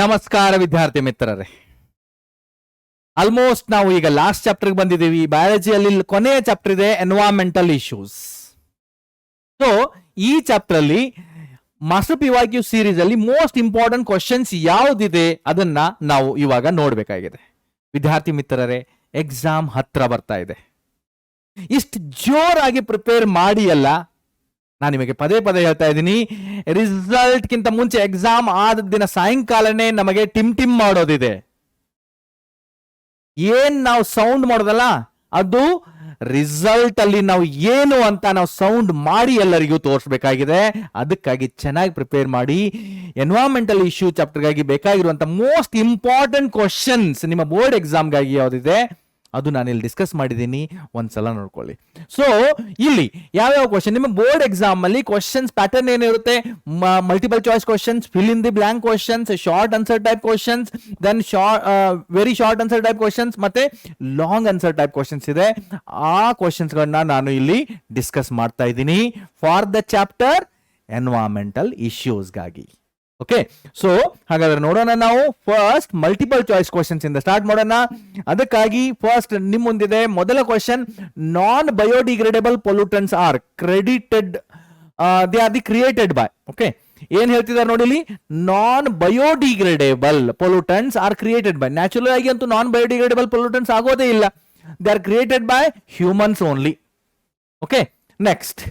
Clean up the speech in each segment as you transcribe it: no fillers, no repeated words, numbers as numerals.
ನಮಸ್ಕಾರ ವಿದ್ಯಾರ್ಥಿ ಮಿತ್ರರೇ, ಆಲ್ಮೋಸ್ಟ್ ನಾವು ಈಗ ಲಾಸ್ಟ್ ಚಾಪ್ಟರ್ ಬಂದಿದ್ದೀವಿ. ಬಯಾಲಜಿಯಲ್ಲಿ ಕೊನೆಯ ಚಾಪ್ಟರ್ ಇದೆ ಎನ್ವೈರನ್ಮೆಂಟಲ್ ಇಶ್ಯೂಸ್. ಸೊ ಈ ಚಾಪ್ಟರ್ ಅಲ್ಲಿ ಮಾಸ್ಟರ್ PYQ ಸೀರೀಸ್ ಅಲ್ಲಿ ಮೋಸ್ಟ್ ಇಂಪಾರ್ಟೆಂಟ್ ಕ್ವಶನ್ಸ್ ಯಾವ್ದಿದೆ ಅದನ್ನ ನಾವು ಇವಾಗ ನೋಡ್ಬೇಕಾಗಿದೆ. ವಿದ್ಯಾರ್ಥಿ ಮಿತ್ರರೇ, ಎಕ್ಸಾಮ್ ಹತ್ರ ಬರ್ತಾ ಇದೆ. ಇಷ್ಟು ಜೋರಾಗಿ ಪ್ರಿಪೇರ್ ಮಾಡಿ ಅಲ್ಲ, ನಾನು ನಿಮಗೆ ಪದೇ ಪದೇ ಹೇಳ್ತಾ ಇದ್ದೀನಿ, ರಿಸಲ್ಟ್ ಗಿಂತ ಮುಂಚೆ ಎಕ್ಸಾಮ್ ಆದ ದಿನ ಸಾಯಂಕಾಲನೇ ನಮಗೆ ಟಿಮ್ ಮಾಡೋದಿದೆ. ಏನ್ ನಾವು ಸೌಂಡ್ ಮಾಡೋದಲ್ಲ, ಅದು ರಿಸಲ್ಟ್ ಅಲ್ಲಿ ನಾವು ಏನು ಅಂತ ನಾವು ಸೌಂಡ್ ಮಾಡಿ ಎಲ್ಲರಿಗೂ ತೋರಿಸಬೇಕಾಗಿದೆ. ಅದಕ್ಕಾಗಿ ಚೆನ್ನಾಗಿ ಪ್ರಿಪೇರ್ ಮಾಡಿ. ಎನ್ವೈರನ್ಮೆಂಟಲ್ ಇಶ್ಯೂ ಚಾಪ್ಟರ್ಗಾಗಿ ಬೇಕಾಗಿರುವಂತ ಮೋಸ್ಟ್ ಇಂಪಾರ್ಟೆಂಟ್ ಕ್ವಶನ್ಸ್ ನಿಮ್ಮ ಬೋರ್ಡ್ ಎಕ್ಸಾಮ್ಗಾಗಿ ಯಾವ್ದಿದೆ ಅದು ನಾನು ಇಲ್ಲಿ ಡಿಸ್ಕಸ್ ಮಾಡಿದ್ದೀನಿ, ಒಂದ್ಸಲ ನೋಡ್ಕೊಳ್ಳಿ. ಸೊ ಇಲ್ಲಿ ಯಾವ್ಯಾವ ಕ್ವಶನ್ ನಿಮ್ಮ ಬೋರ್ಡ್ ಎಕ್ಸಾಮ್ ಅಲ್ಲಿ ಕ್ವಶನ್ಸ್ ಪ್ಯಾಟರ್ನ್ ಏನಿರುತ್ತೆ, multiple choice questions, fill in the blank questions, short answer type questions, then very short answer type questions, ಮತ್ತೆ ಲಾಂಗ್ ಆನ್ಸರ್ ಟೈಪ್ ಕ್ವಶನ್ಸ್ ಇದೆ. ಆ ಕ್ವಶನ್ಸ್ ಗಳನ್ನ ನಾನು ಇಲ್ಲಿ ಡಿಸ್ಕಸ್ ಮಾಡ್ತಾ ಇದ್ದೀನಿ ಫಾರ್ ದ ಚಾಪ್ಟರ್ ಎನ್ವೈರನ್ಮೆಂಟಲ್ ಇಶ್ಯೂಸ್ಗಾಗಿ. ಓಕೆ, ಸೊ ಹಾಗಾದ್ರೆ ನೋಡೋಣ. ನಾವು ಫಸ್ಟ್ ಮಲ್ಟಿಪಲ್ ಚಾಯ್ಸ್ ಕ್ವಶನ್ಸ್ ಇಂದ ಸ್ಟಾರ್ಟ್ ಮಾಡೋಣ. ಅದಕ್ಕಾಗಿ ಫಸ್ಟ್ ನಿಮ್ ಮುಂದಿದೆ ಮೊದಲ question, non biodegradable pollutants are credited, they are the created by. Okay, ಏನ್ ಹೇಳ್ತಿದ್ದಾರೆ ನೋಡಿ ಇಲ್ಲಿ, non biodegradable pollutants are created by. Natural ಆಗಿ ಅಂತೂ ನಾನ್ ಬಯೋಡಿಗ್ರೇಡೇಬಲ್ ಪೊಲ್ಯೂಟೆಂಟ್ಸ್ ಆಗೋದೇ ಇಲ್ಲ, they are created by humans only. Okay, next,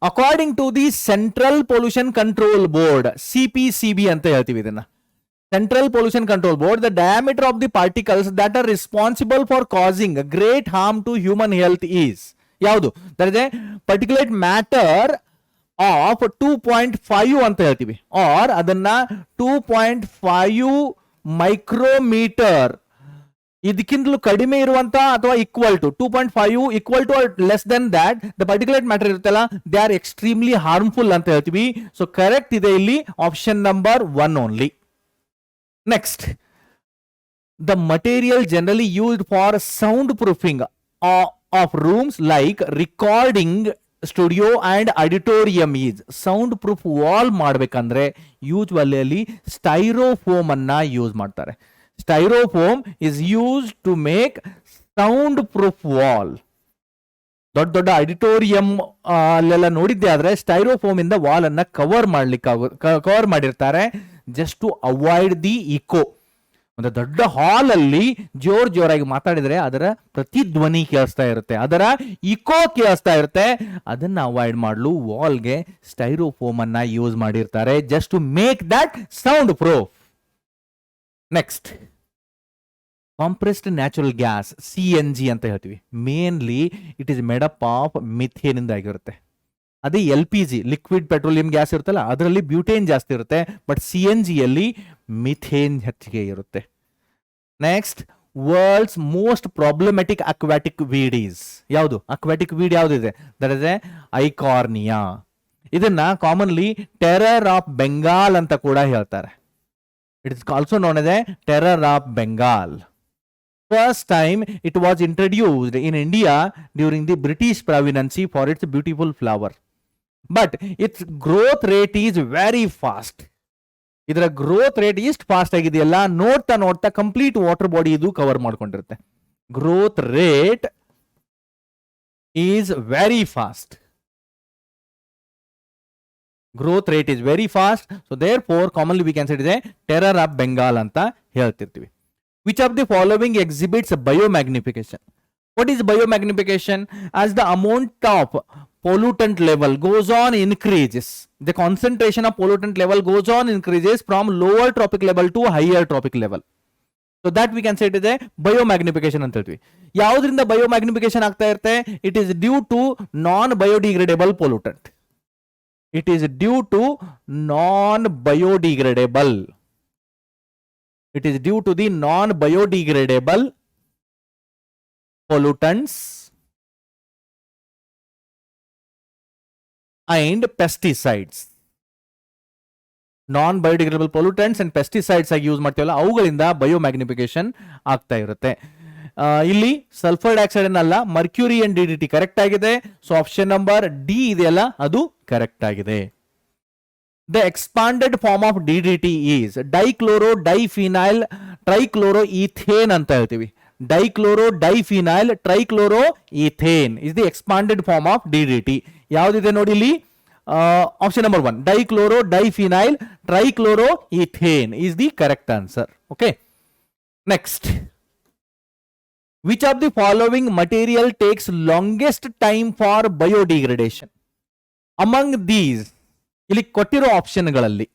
according to the central pollution control board, CPCB ಅಂತ ಹೇಳ್ತೀವಿ ಇದನ್ನ, central pollution control board, the diameter of the particles that are responsible for causing great harm to human health is ಯಾವುದು? That is a particulate matter of 2.5 ಅಂತ ಹೇಳ್ತೀವಿ, R ಅದನ್ನ 2.5 micrometre, ಇದಕ್ಕಿಂತಲೂ ಕಡಿಮೆ ಇರುವಂತ ಅಥವಾ equal to 2.5 equal to less than that the particulate matter ಇರುತ್ತಲ್ಲ, they are extremely harmful ಅಂತ ಹೇಳ್ತೀವಿ. ಸೊ ಕರೆಕ್ಟ್ ಇದೆ ಇಲ್ಲಿ option number 1 only. Next, the material generally used for sound proofing of rooms like recording studio and auditorium is. Sound proof wall ಮಾಡ್ಬೇಕಂದ್ರೆ usually styrofoam ಅನ್ನ use ಮಾಡ್ತಾರೆ. Styrofoam is used to make sound-proof wall. ದೊಡ್ಡ auditorium ಅಲ್ಲೆಲ್ಲ ನೋಡಿದ್ದೆ ಆದ್ರೆ styrofoam ಇಂದ wall ಅನ್ನ cover ಮಾಡಿರ್ತಾರೆ, just to avoid the echo. ಒಂದು ದೊಡ್ಡ ಹಾಲ್ ಅಲ್ಲಿ ಜೋರಾಗಿ ಮಾತಾಡಿದ್ರೆ ಅದರ ಪ್ರತಿಧ್ವನಿ ಕೇಳಿಸ್ತಾ ಇರುತ್ತೆ, ಅದರ ಇಕೋ ಕೇಳಿಸ್ತಾ ಇರುತ್ತೆ. ಅದನ್ನ ಅವಾಯ್ಡ್ ಮಾಡಲು ವಾಲ್ಗೆ ಸ್ಟೈರೋಫೋಮ್ ಅನ್ನ ಯೂಸ್ ಮಾಡಿರ್ತಾರೆ, just to make that sound proof. Next, compressed natural gas CNG ಅಂತ ಹೇಳ್ತೀವಿ. Mainly it is made up of methane ಇಂದ ಆಗಿರುತ್ತೆ. ಅದೇ LPG ಲಿಕ್ವಿಡ್ ಪೆಟ್ರೋಲಿಯಂ ಗ್ಯಾಸ್ ಇರುತ್ತಲ್ಲ, ಅದರಲ್ಲಿ ಬ್ಯೂಟೇನ್ ಜಾಸ್ತಿ ಇರುತ್ತೆ, ಬಟ್ CNG ಯಲ್ಲಿ ಮಿಥೇನ್ ಹೆಚ್ಚಿಗೆ ಇರುತ್ತೆ. Next, world's most problematic aquatic weed is ಯಾವುದು? ಅಕ್ವಾಟಿಕ್ ವೀಡ್ ಯಾವ್ದಿದೆ? That is a Eichhornia. ಇದನ್ನ ಕಾಮನ್ಲಿ ಟೆರರ್ ಆಫ್ ಬೆಂಗಾಲ್ ಅಂತ ಕೂಡ ಹೇಳ್ತಾರೆ. It is also known as a terror of Bengal. First time it was introduced in India during the British presidency for its beautiful flower. But its growth rate is very fast. ಇದರ growth rate ಇಷ್ಟು fast ಆಗಿದೆಯಲ್ಲ, ನೋಡ್ತಾ complete water body ಇದು cover ಮಾಡ್ಕೊಂಡಿರುತ್ತೆ. Growth rate is very fast. Growth rate is very fast, so therefore commonly we can say it is a terror of Bengal ಅಂತ ಹೇಳ್ತಿರ್ತೀವಿ. Which of the following exhibits biomagnification? What is biomagnification? As the amount of pollutant level goes on increases, the concentration of pollutant level goes on increases from lower trophic level to higher trophic level. So that we can say it is a biomagnification ಅಂತ ಹೇಳ್ತೀವಿ. ಯಾವುದರಿಂದ biomagnification ಆಗ್ತಾ ಇರುತ್ತೆ? It is due to non-biodegradable pollutant. It is due to non-biodegradable. It is due to the non-biodegradable pollutants and pesticides. Non-biodegradable pollutants and pesticides ಆಗಿ use ಮಾಡ್ತೀವಲ್ಲ, ಅವುಗಳಿಂದ ಬಯೋಮ್ಯಾಗ್ನಿಫಿಕೇಶನ್ ಆಗ್ತಾ ಇರುತ್ತೆ. ಇಲ್ಲಿ ಸಲ್ಫರ್ ಡೈಆಕ್ಸೈಡ್ ಅನ್ನಲ್ಲ, ಮರ್ಕ್ಯೂರಿ ಅಂಡ್ DDT ಕರೆಕ್ಟ್ ಆಗಿದೆ. So option number D ಇದೆಯಲ್ಲ ಅದು ಕರೆಕ್ಟ್ ಆಗಿದೆ. The expanded form of DDT is dichloro diphenyl trichloroethane ಅಂತ ಹೇಳ್ತೀವಿ. Dichloro diphenyl trichloro ethane is the expanded form of DDT. ಯಾವುದಿದೆ ನೋಡಿ ಇಲ್ಲಿ, option number 1 dichloro diphenyl trichloro ethane is the correct answer. Okay, next, which of the following material takes longest time for biodegradation? Among these, ಇಲ್ಲಿ ಕೊಟ್ಟಿರೋ ಆಪ್ಷನ್ಗಳಲ್ಲಿ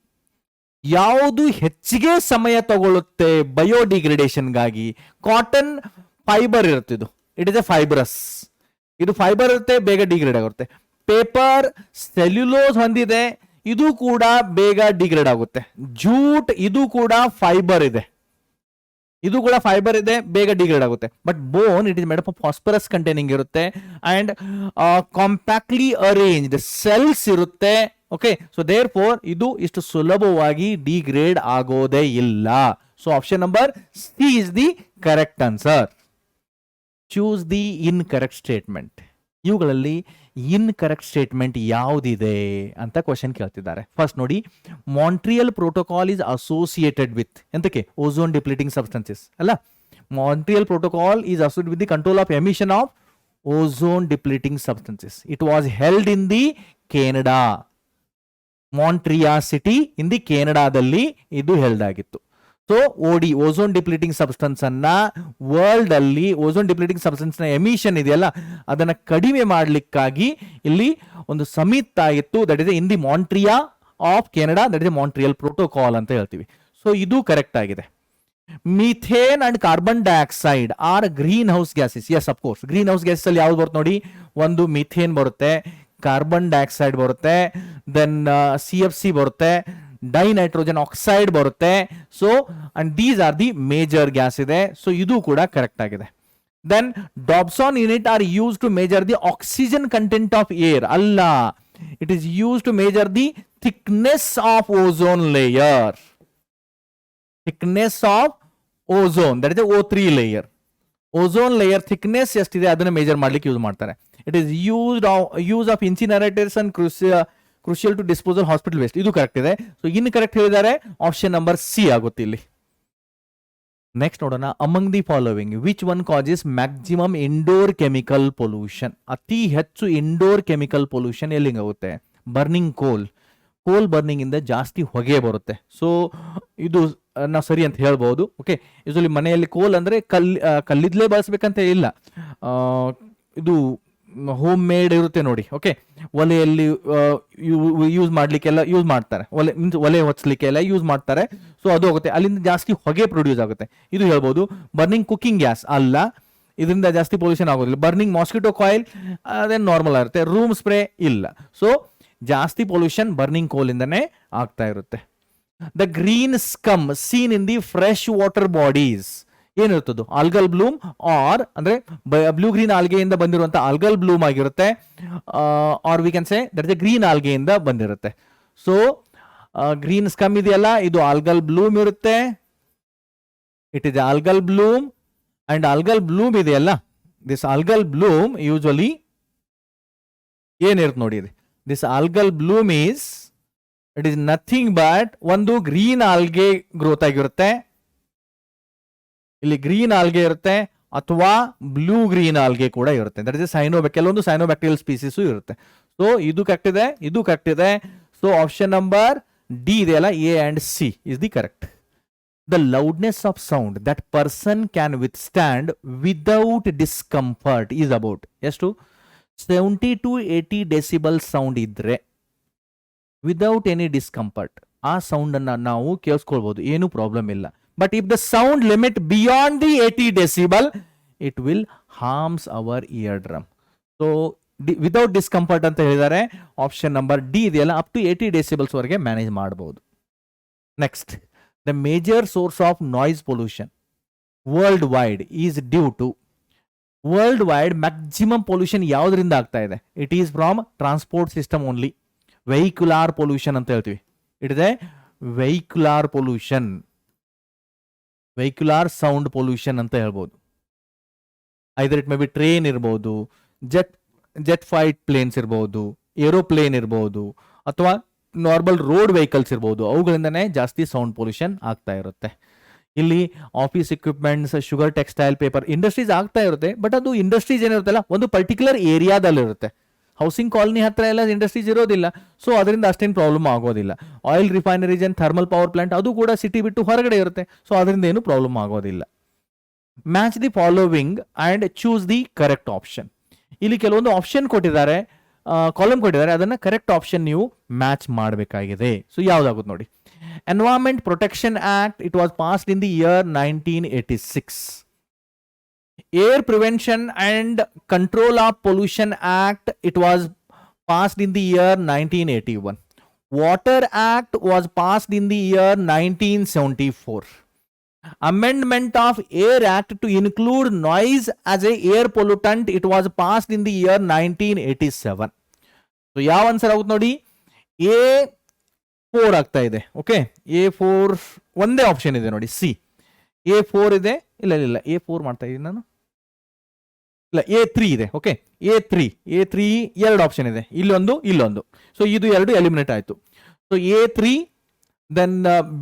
ಯಾವುದು ಹೆಚ್ಚಿಗೆ ಸಮಯ ತಗೊಳ್ಳುತ್ತೆ ಬಯೋಡಿಗ್ರೇಡೇಷನ್ಗಾಗಿ? ಕಾಟನ್ ಫೈಬರ್ ಇರುತ್ತೆ, ಇಟ್ ಇಸ್ ಎ ಫೈಬ್ರಸ್, ಇದು ಫೈಬರ್ ಇರುತ್ತೆ, ಬೇಗ ಡಿಗ್ರೇಡ್ ಆಗುತ್ತೆ. ಪೇಪರ್ ಸೆಲ್ಯುಲೋಸ್ ಹೊಂದಿದೆ, ಇದು ಕೂಡ ಬೇಗ ಡಿಗ್ರೇಡ್ ಆಗುತ್ತೆ. ಜೂಟ್, ಇದು ಕೂಡ ಫೈಬರ್ ಇದೆ, ಇದು ಕೂಡ ಫೈಬರ್ ಇದೆ, ಬೇಗ ಡಿಗ್ರೇಡ್ ಆಗುತ್ತೆ. But bone it is made up of phosphorus containing ಇರುತ್ತೆ ಅಂಡ್ ಕಾಂಪ್ಯಾಕ್ಟ್ಲಿ ಅರೇಂಜ್ಡ್ ಸೆಲ್ಸ್ ಇರುತ್ತೆ. ಓಕೆ, ಸೊ ದೇರ್ ಫೋರ್ ಇದು ಇಷ್ಟು ಸುಲಭವಾಗಿ ಡಿಗ್ರೇಡ್ ಆಗೋದೇ ಇಲ್ಲ. So option number C is the correct answer. Choose the incorrect statement. ಇವುಗಳಲ್ಲಿ incorrect statement ಯಾವುದಿದೆ ಅಂತ ಕ್ವಶನ್ ಕೇಳ್ತಿದ್ದಾರೆ. ಫಸ್ಟ್ ನೋಡಿ, Montreal protocol is associated with ಎಂತಕ್ಕೆ? ಓಝೋನ್ ಡಿಪ್ಲೀಟಿಂಗ್ ಸಬ್ಸ್ಟೆನ್ಸಸ್ ಅಲ್ಲ. Montreal protocol is associated with the control of emission of ozone depleting substances. It was held in the Canada. Montreal city in the ಕೆನಡಾದಲ್ಲಿ ಇದು held ಆಗಿತ್ತು. So OD ozone depleting substance ಅನ್ನ world ಅಲ್ಲಿ, ozone depleting substance ನ emission ಇದೆಯಲ್ಲ ಅದನ್ನ ಕಡಿಮೆ ಮಾಡಲಿಕ್ಕಾಗಿ ಇಲ್ಲಿ ಒಂದು ಸಮಿತಿ ಆಗಿತ್ತು. That is in the Montreal of Canada, that is Montreal protocol ಅಂತ ಹೇಳ್ತೀವಿ. ಸೊ ಇದು ಕರೆಕ್ಟ್ ಆಗಿದೆ. Methane and carbon dioxide are greenhouse gases. Yes, of course greenhouse gases ಅಲ್ಲಿ ಯಾವ್ದು ಬರುತ್ತೆ ನೋಡಿ, ಒಂದು ಮೀಥೇನ್ ಬರುತ್ತೆ, ಕಾರ್ಬನ್ ಡೈಆಕ್ಸೈಡ್ ಬರುತ್ತೆ, ದೆನ್ CFC ಬರುತ್ತೆ, ಡೈನೈಟ್ರೋಜನ್ ಆಕ್ಸೈಡ್ ಬರುತ್ತೆ. So and these are the major gas ಇದೆ. ಸೊ ಇದು ಕೂಡ ಕರೆಕ್ಟ್ ಆಗಿದೆ. Then Dobson unit are use to measure the oxygen content of air. ಅಲ್ಲ, it is use to measure the thickness of ozone layer. Thickness of ozone, that is O3 layer. Ozone layer thickness ಎಷ್ಟಿದೆ ಅದನ್ನ measure ಮಾಡ್ಲಿಕ್ಕೆ use ಮಾಡ್ತಾರೆ. It is use of incinerators and crucial to disposal hospital waste. ಇದು correct ಇದೆ. So incorrect ಹೇಳಿದ್ದಾರೆ, option number C ಆಗುತ್ತೆ ಇಲ್ಲಿ. Next ನೋಡೋಣ, among the following which one causes maximum indoor chemical pollution? ಅತಿ ಹೆಚ್ಚು ಇಂಡೋರ್ ಕೆಮಿಕಲ್ ಪೊಲ್ಯೂಷನ್ ಎಲ್ಲಿಂಗಾಗುತ್ತೆ? Burning coal. Coal burning ಇಂದ ಜಾಸ್ತಿ ಹೊಗೆ ಬರುತ್ತೆ. ಸೊ ಇದು ನಾವು ಸರಿ ಅಂತ ಹೇಳ್ಬಹುದು. ಓಕೆ, ಯೂಶಲಿ ಮನೆಯಲ್ಲಿ ಕೋಲ್ ಅಂದ್ರೆ ಕಲ್ಲಿದ್ಲೇ ಬಳಸಬೇಕಂತ ಇಲ್ಲ, ಇದು ಹೋಮ್ ಮೇಡ್ ಇರುತ್ತೆ ನೋಡಿ. ಓಕೆ, ಒಲೆಯಲ್ಲಿ ಯೂಸ್ ಮಾಡ್ಲಿಕ್ಕೆಲ್ಲ ಯೂಸ್ ಮಾಡ್ತಾರೆ, ಒಲೆ ಹೊಚ್ಚಲಿಕ್ಕೆಲ್ಲ ಯೂಸ್ ಮಾಡ್ತಾರೆ. ಸೊ ಅದು ಹೋಗುತ್ತೆ, ಅಲ್ಲಿಂದ ಜಾಸ್ತಿ ಹೊಗೆ ಪ್ರೊಡ್ಯೂಸ್ ಆಗುತ್ತೆ. ಇದು ಹೇಳ್ಬೋದು. ಬರ್ನಿಂಗ್ ಕುಕಿಂಗ್ ಗ್ಯಾಸ್ ಅಲ್ಲ, ಇದರಿಂದ ಜಾಸ್ತಿ ಪೊಲ್ಯೂಷನ್ ಆಗೋದಿಲ್ಲ. ಬರ್ನಿಂಗ್ ಮಾಸ್ಕಿಟೋ ಕಾಯಿಲ್ ಅದೇನು ನಾರ್ಮಲ್ ಆಗಿರುತ್ತೆ. ರೂಮ್ ಸ್ಪ್ರೇ ಇಲ್ಲ. ಸೊ ಜಾಸ್ತಿ ಪೊಲ್ಯೂಷನ್ ಬರ್ನಿಂಗ್ ಕೋಲ್ ಇಂದನೇ ಆಗ್ತಾ ಇರುತ್ತೆ. The green scum seen in the fresh water bodies ಏನಿರುತ್ತದು? ಆಲ್ಗಲ್ ಬ್ಲೂಮ್ ಆರ್ ಅಂದ್ರೆ ಬ್ಲೂ ಗ್ರೀನ್ ಆಲ್ಗೆಯಿಂದ ಬಂದಿರುವಂತ ಆಲ್ಗಲ್ ಬ್ಲೂಮ್ ಆಗಿರುತ್ತೆ. Or we can say that is green ಆಲ್ಗೆಯಿಂದ ಬಂದಿರುತ್ತೆ. ಸೊ ಗ್ರೀನ್ ಸ್ಕಮ್ ಇದೆಯಲ್ಲ, ಇದು ಆಲ್ಗಲ್ ಬ್ಲೂಮ್ ಇರುತ್ತೆ. It is algal bloom and algal bloom ಇದೆಯಲ್ಲ, ದಿಸ್ ಆಲ್ಗಲ್ ಬ್ಲೂಮ್ ಯೂಶುವಲಿ ಏನಿರುತ್ತೆ ನೋಡಿ, this algal Bloom is it is nothing but ಒಂದು green algae growth ಆಗಿರುತ್ತೆ. ಇಲ್ಲಿ ಗ್ರೀನ್ ಆಲ್ಗೆ ಇರುತ್ತೆ ಅಥವಾ ಬ್ಲೂ ಗ್ರೀನ್ ಆಲ್ಗೆ ಕೂಡ ಇರುತ್ತೆ. ದಟ್ ಇಸ್ ಕೆಲವೊಂದು ಸೈನೋಬ್ಯಾಕ್ಟೀರಿಯಲ್ ಸ್ಪೀಸೀಸ್ ಇರುತ್ತೆ. ಸೊ ಇದು ಕರೆಕ್ಟ್ ಇದೆ, ಇದು ಕರೆಕ್ಟ್ ಇದೆ. ಸೊ ಆಪ್ಷನ್ ನಂಬರ್ ಡಿ ಇದೆಯಲ್ಲ, A and C is the correct. The loudness of sound that person can withstand without discomfort is about ಎಷ್ಟು? 70 to 80 ಡೆಸಿಬಲ್ ಸೌಂಡ್ ಇದ್ರೆ without any discomfort ಆ sound ಅನ್ನ ನಾವು ಕೇಳಿಸ್ಕೊಳ್ಬಹುದು, ಏನು ಪ್ರಾಬ್ಲಮ್ ಇಲ್ಲ. But if the sound limit beyond the 80 decibel it will harms our ear drum. So without discomfort ಅಂತ ಹೇಳಿದ್ದಾರೆ. ಆಪ್ಷನ್ ನಂಬರ್ ಡಿ ಇದೆಯಲ್ಲ, ಅಪ್ ಟು 80 ಡೆಸಿಬಲ್ಸ್ ವರೆಗೆ ಮ್ಯಾನೇಜ್ ಮಾಡಬಹುದು. Next, the major source of noise pollution world wide is due to. World wide maximum pollution ಯಾವುದರಿಂದ ಆಗ್ತಾ ಇದೆ? It is from transport system only. Vehicular pollution ಅಂತ ಹೇಳ್ತೀವಿ. It is a vehicular pollution, vehicular sound pollution ಅಂತ ಹೇಳ್ಬೋದು. Either it may be train ಇರ್ಬೋದು, jet fight planes ಇರ್ಬೋದು, aeroplane ಇರ್ಬೋದು, ಅಥವಾ ನಾರ್ಮಲ್ ರೋಡ್ ವೆಹಿಕಲ್ಸ್ ಇರ್ಬೋದು, ಅವುಗಳಿಂದನೇ ಜಾಸ್ತಿ ಸೌಂಡ್ ಪೊಲ್ಯೂಷನ್ ಆಗ್ತಾ ಇರುತ್ತೆ. ಇಲ್ಲಿ office equipments, sugar, textile, paper industries ಆಗ್ತಾ ಇರುತ್ತೆ. ಬಟ್ ಅದು ಇಂಡಸ್ಟ್ರೀಸ್ ಏನಿರುತ್ತಲ್ಲ ಒಂದು ಪರ್ಟಿಕ್ಯುಲರ್ ಏರಿಯಾದಲ್ಲಿ ಇರುತ್ತೆ. ಹೌಸಿಂಗ್ ಕಾಲನಿ ಹತ್ರ ಎಲ್ಲ ಇಂಡಸ್ಟ್ರೀಸ್ ಇರೋದಿಲ್ಲ, ಸೊ ಅದರಿಂದ ಅಷ್ಟೇನು ಪ್ರಾಬ್ಲಮ್ ಆಗೋದಿಲ್ಲ. Oil refineries and thermal power plant ಅದು ಕೂಡ ಸಿಟಿ ಬಿಟ್ಟು ಹೊರಗಡೆ ಇರುತ್ತೆ, ಸೊ ಅದರಿಂದ ಏನು ಪ್ರಾಬ್ಲಮ್ ಆಗೋದಿಲ್ಲ. Match the following and choose the correct option. ಇಲ್ಲಿ ಕೆಲವೊಂದು ಆಪ್ಷನ್ ಕೊಟ್ಟಿದ್ದಾರೆ, ಕಾಲಮ್ ಕೊಟ್ಟಿದ್ದಾರೆ, ಅದನ್ನ ಕರೆಕ್ಟ್ ಆಪ್ಷನ್ ನೀವು ಮ್ಯಾಚ್ ಮಾಡಬೇಕಾಗಿದೆ. ಸೊ ಯಾವ್ದಾಗುತ್ತೆ ನೋಡಿ. Environment protection act, it was passed in the year 1986. Air Prevention and Control of Pollution Act, it was passed in the year 1981. Water Act was passed in the year 1974. Amendment of Air Act to include noise as a air pollutant, it was passed in the year 1987. So ಯಾವ answer ಆಗುತ್ತೆ ನೋಡಿ, A4 ಆಗ್ತಾ ಇದೆ. Okay, A4 ಒಂದೇ option ಇದೆ ನೋಡಿ, C. A4 ಇದೆ, ಇಲ್ಲ A4 ಮಾಡ್ತಾ ಇದ್ದೀನಿ ನಾನು, ಇಲ್ಲ A3 ಇದೆ. ಓಕೆ, A3 ಎರಡು ಆಪ್ಷನ್ ಇದೆ, ಇಲ್ಲೊಂದು ಇಲ್ಲೊಂದು. ಸೊ ಇದು ಎರಡು ಎಲಿಮಿನೇಟ್ ಆಯಿತು. ಸೊ A3, ದೆನ್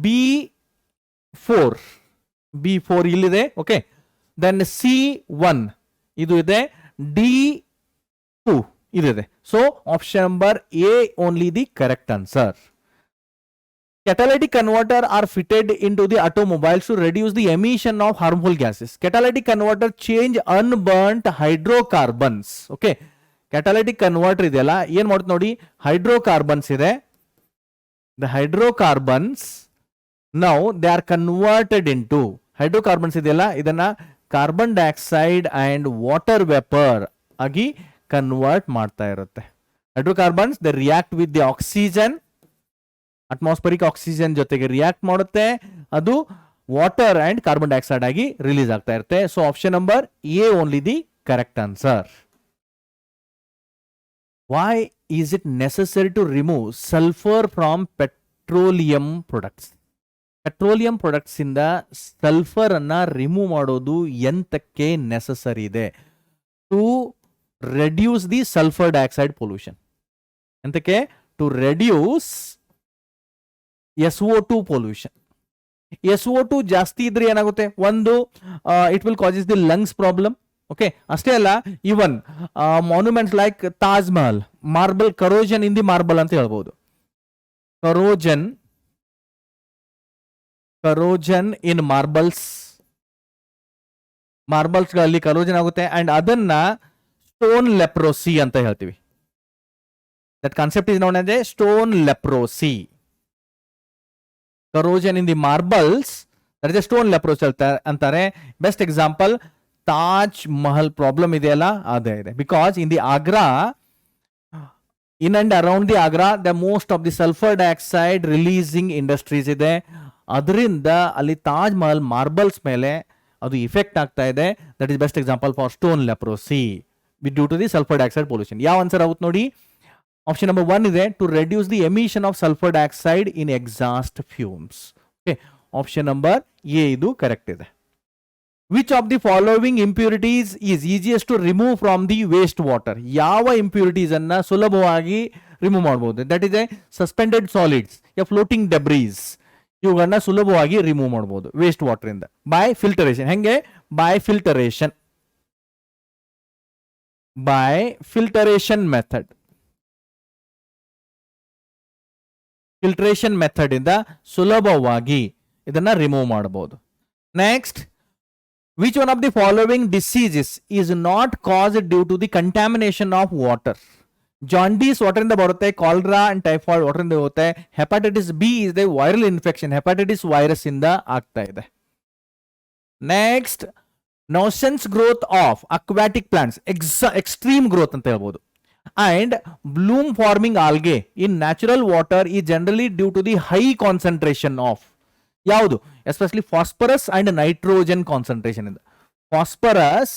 B4 ಇಲ್ಲಿದೆ. ಓಕೆ, ದೆನ್ C1 ಇದು ಇದೆ, D2 ಇದಿದೆ. So option number A only the correct answer. Catalytic converter are fitted into the automobiles to reduce the emission of harmful gases. Catalytic converter change unburnt hydrocarbons. Okay, catalytic converter ಇದೆಯಲ್ಲ ಏನ್ ಮಾಡುತ್ತೆ ನೋಡಿ, hydrocarbons ಇದೆ. The hydrocarbons now they are converted into, hydrocarbons ಇದೆಯಲ್ಲ ಇದನ್ನ carbon dioxide and water vapour ಆಗಿ convert ಮಾಡ್ತಾ ಇರುತ್ತೆ. Hydrocarbons they react with the oxygen, atmospheric oxygen ಜೊತೆಗೆ ರಿಯಾಕ್ಟ್ ಮಾಡುತ್ತೆ, ಅದು ವಾಟರ್ ಅಂಡ್ ಕಾರ್ಬನ್ ಡೈಆಕ್ಸೈಡ್ ಆಗಿ ರಿಲೀಸ್ ಆಗ್ತಾ ಇರುತ್ತೆ. So option number A only the correct answer. Why is it necessary to remove sulphur from petroleum products? Petroleum products ಇಂದ sulphur ಅನ್ನ remove ಮಾಡೋದು ಎಂತಕ್ಕೆ ನೆಸಸರಿ ಇದೆ? To reduce the sulphur dioxide pollution. ಎಂತಕ್ಕೆ? To reduce SO2 pollution. SO2 ಜಾಸ್ತಿ ಇದ್ರೆ ಏನಾಗುತ್ತೆ, ಒಂದು it will causes the lungs problem. Okay, ಅಷ್ಟೇ ಅಲ್ಲ, even monuments like Taj Mahal, marble corrosion in the marble ಅಂತ ಹೇಳ್ಬೋದು. ಕರೋಜನ್ ಇನ್ ಮಾರ್ಬಲ್ಸ್ಗಳಲ್ಲಿ ಕರೋಜನ್ ಆಗುತ್ತೆ, ಅಂಡ್ ಅದನ್ನ ಸ್ಟೋನ್ ಲೆಪ್ರೋಸಿ ಅಂತ ಹೇಳ್ತೀವಿ. That concept is known as A stone leprosy. Corrosion in the marbles, that is a stone leprosy ಅಂತಾರೆ. Best example Taj Mahal problem ಇದೆಯಲ್ಲ ಅದೇ ಇದೆ. Because in the Agra, in and around the Agra, the most of the sulphur dioxide releasing industries ಇದೆ. ಅದರಿಂದ ಅಲ್ಲಿ Taj Mahal marbles ಮೇಲೆ ಅದು effect ಆಗ್ತಾ ಇದೆ. That is best example for stone leprosy due to the sulphur dioxide pollution. ಯಾವ ಆನ್ಸರ್ ಆಗುತ್ತೆ ನೋಡಿ, ಆಪ್ಷನ್ ನಂಬರ್ 1 ಇದೆ, to reduce the emission of sulphur dioxide in exhaust fumes. Okay, option number A ಇದು correct ಇದೆ. Which of the following impurities is easiest to remove from the waste water? ಯಾವ impurities ಅನ್ನ ಸುಲಭವಾಗಿ remove ಮಾಡಬಹುದು? That is a suspended solids, a floating debris, ಇವುಗಳನ್ನ ಸುಲಭವಾಗಿ remove ಮಾಡಬಹುದು waste water ಇಂದ ಬೈ ಫಿಲ್ಟರೇಷನ್. ಹೆಂಗೆ? By filtration method. Filtration method ಇಂದ ಸುಲಭವಾಗಿ ಇದನ್ನ ರಿಮೂವ್ ಮಾಡಬಹುದು. Next, which one of the following diseases is not caused due to the contamination of water? Jaundice water ಇಂದ ಬರುತ್ತೆ, ಕಾಲ್ರಾ ಅಂಡ್ ಟೈಫಾಯ್ಡ್ ವಾಟರ್ ಇಂದ ಬರುತ್ತೆ, hepatitis B is the viral infection, hepatitis virus ಇಂದ ಆಗ್ತಾ ಇದೆ. Next, nuisance growth of aquatic plants, extreme growth ಅಂತ ಹೇಳ್ಬೋದು. And bloom forming algae in natural water is generally due to the high concentration of ಯಾವುದು? Especially phosphorus and nitrogen concentration ಇಂದ. Phosphorus